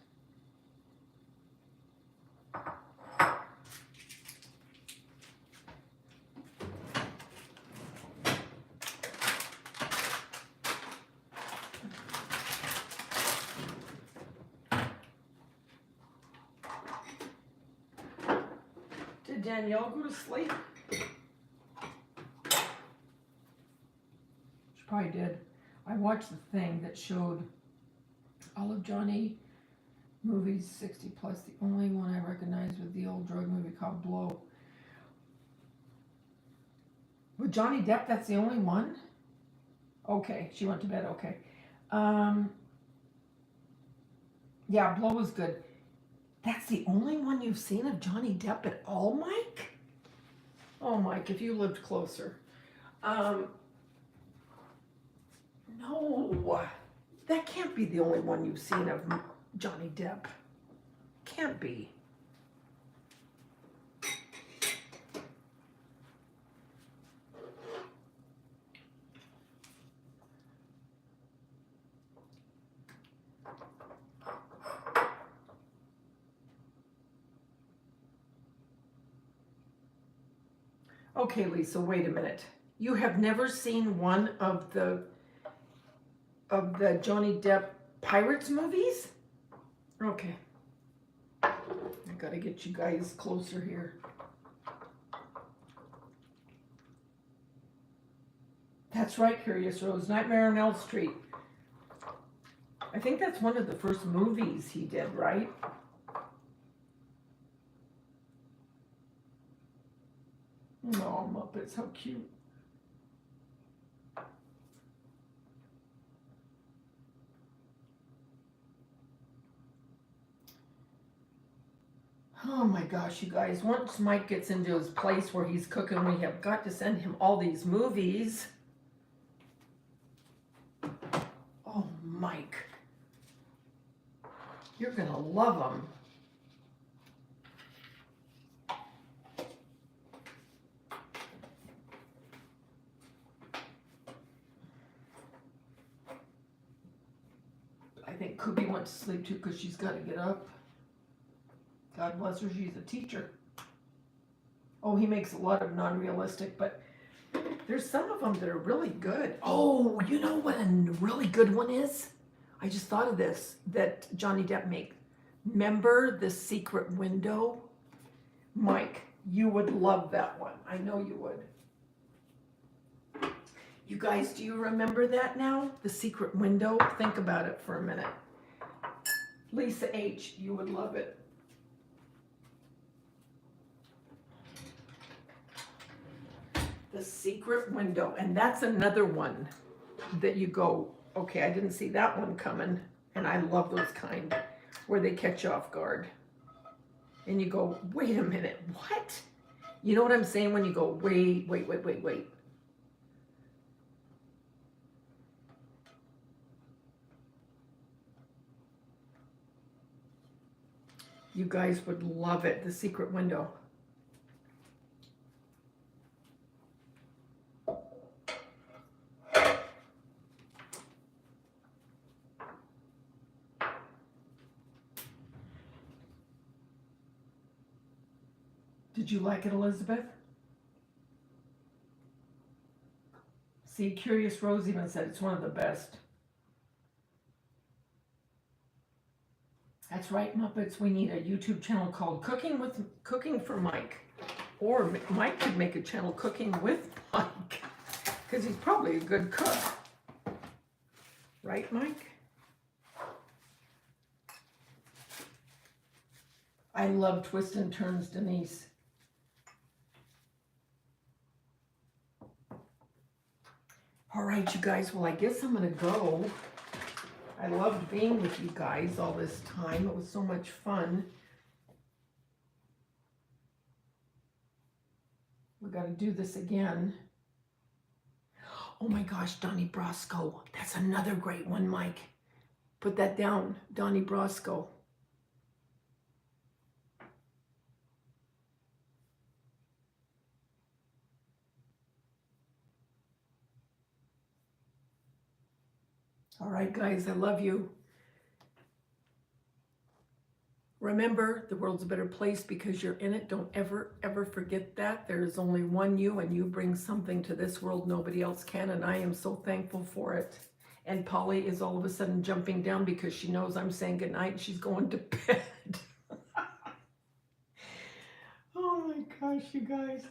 Did Danielle go to sleep? She probably did. I watched the thing that showed all of Johnny movies 60 plus. The only one I recognized was the old drug movie called Blow. With Johnny Depp, that's the only one? Okay, she went to bed, okay. Yeah, Blow was good. That's the only one you've seen of Johnny Depp at all, Mike? Oh, Mike, if you lived closer. No, that can't be the only one you've seen of Johnny Depp. Can't be. Okay, Lisa, wait a minute. You have never seen one of the Johnny Depp Pirates movies? Okay. I gotta get you guys closer here. That's right, Curious Rose. Nightmare on Elm Street. I think that's one of the first movies he did, right? Oh, Muppets, how cute. Oh my gosh, you guys, once Mike gets into his place where he's cooking, we have got to send him all these movies. Oh, Mike. You're gonna love them. I think Kubi went to sleep too because she's got to get up. God bless her, she's a teacher. Oh, he makes a lot of non-realistic, but there's some of them that are really good. Oh, you know what a really good one is? I just thought of this, that Johnny Depp made. Remember The Secret Window? Mike, you would love that one. I know you would. You guys, do you remember that now? The Secret Window? Think about it for a minute. Lisa H., you would love it. The Secret Window. And that's another one that you go, okay, I didn't see that one coming. And I love those kind where they catch you off guard. And you go, wait a minute, what? You know what I'm saying when you go, wait. You guys would love it, The Secret Window. Did you like it, Elizabeth? See, Curious Rose even said it's one of the best. That's right, Muppets. We need a YouTube channel called Cooking for Mike. Or Mike could make a channel Cooking with Mike. Because he's probably a good cook. Right, Mike? I love Twists and Turns, Denise. All right, you guys. Well, I guess I'm going to go. I loved being with you guys all this time. It was so much fun. We got to do this again. Oh my gosh, Donnie Brasco. That's another great one, Mike. Put that down, Donnie Brasco. All right, guys, I love you. Remember, the world's a better place because you're in it. Don't ever, ever forget that. There is only one you, and you bring something to this world nobody else can, and I am so thankful for it. And Polly is all of a sudden jumping down because she knows I'm saying goodnight and she's going to bed. Oh my gosh, you guys.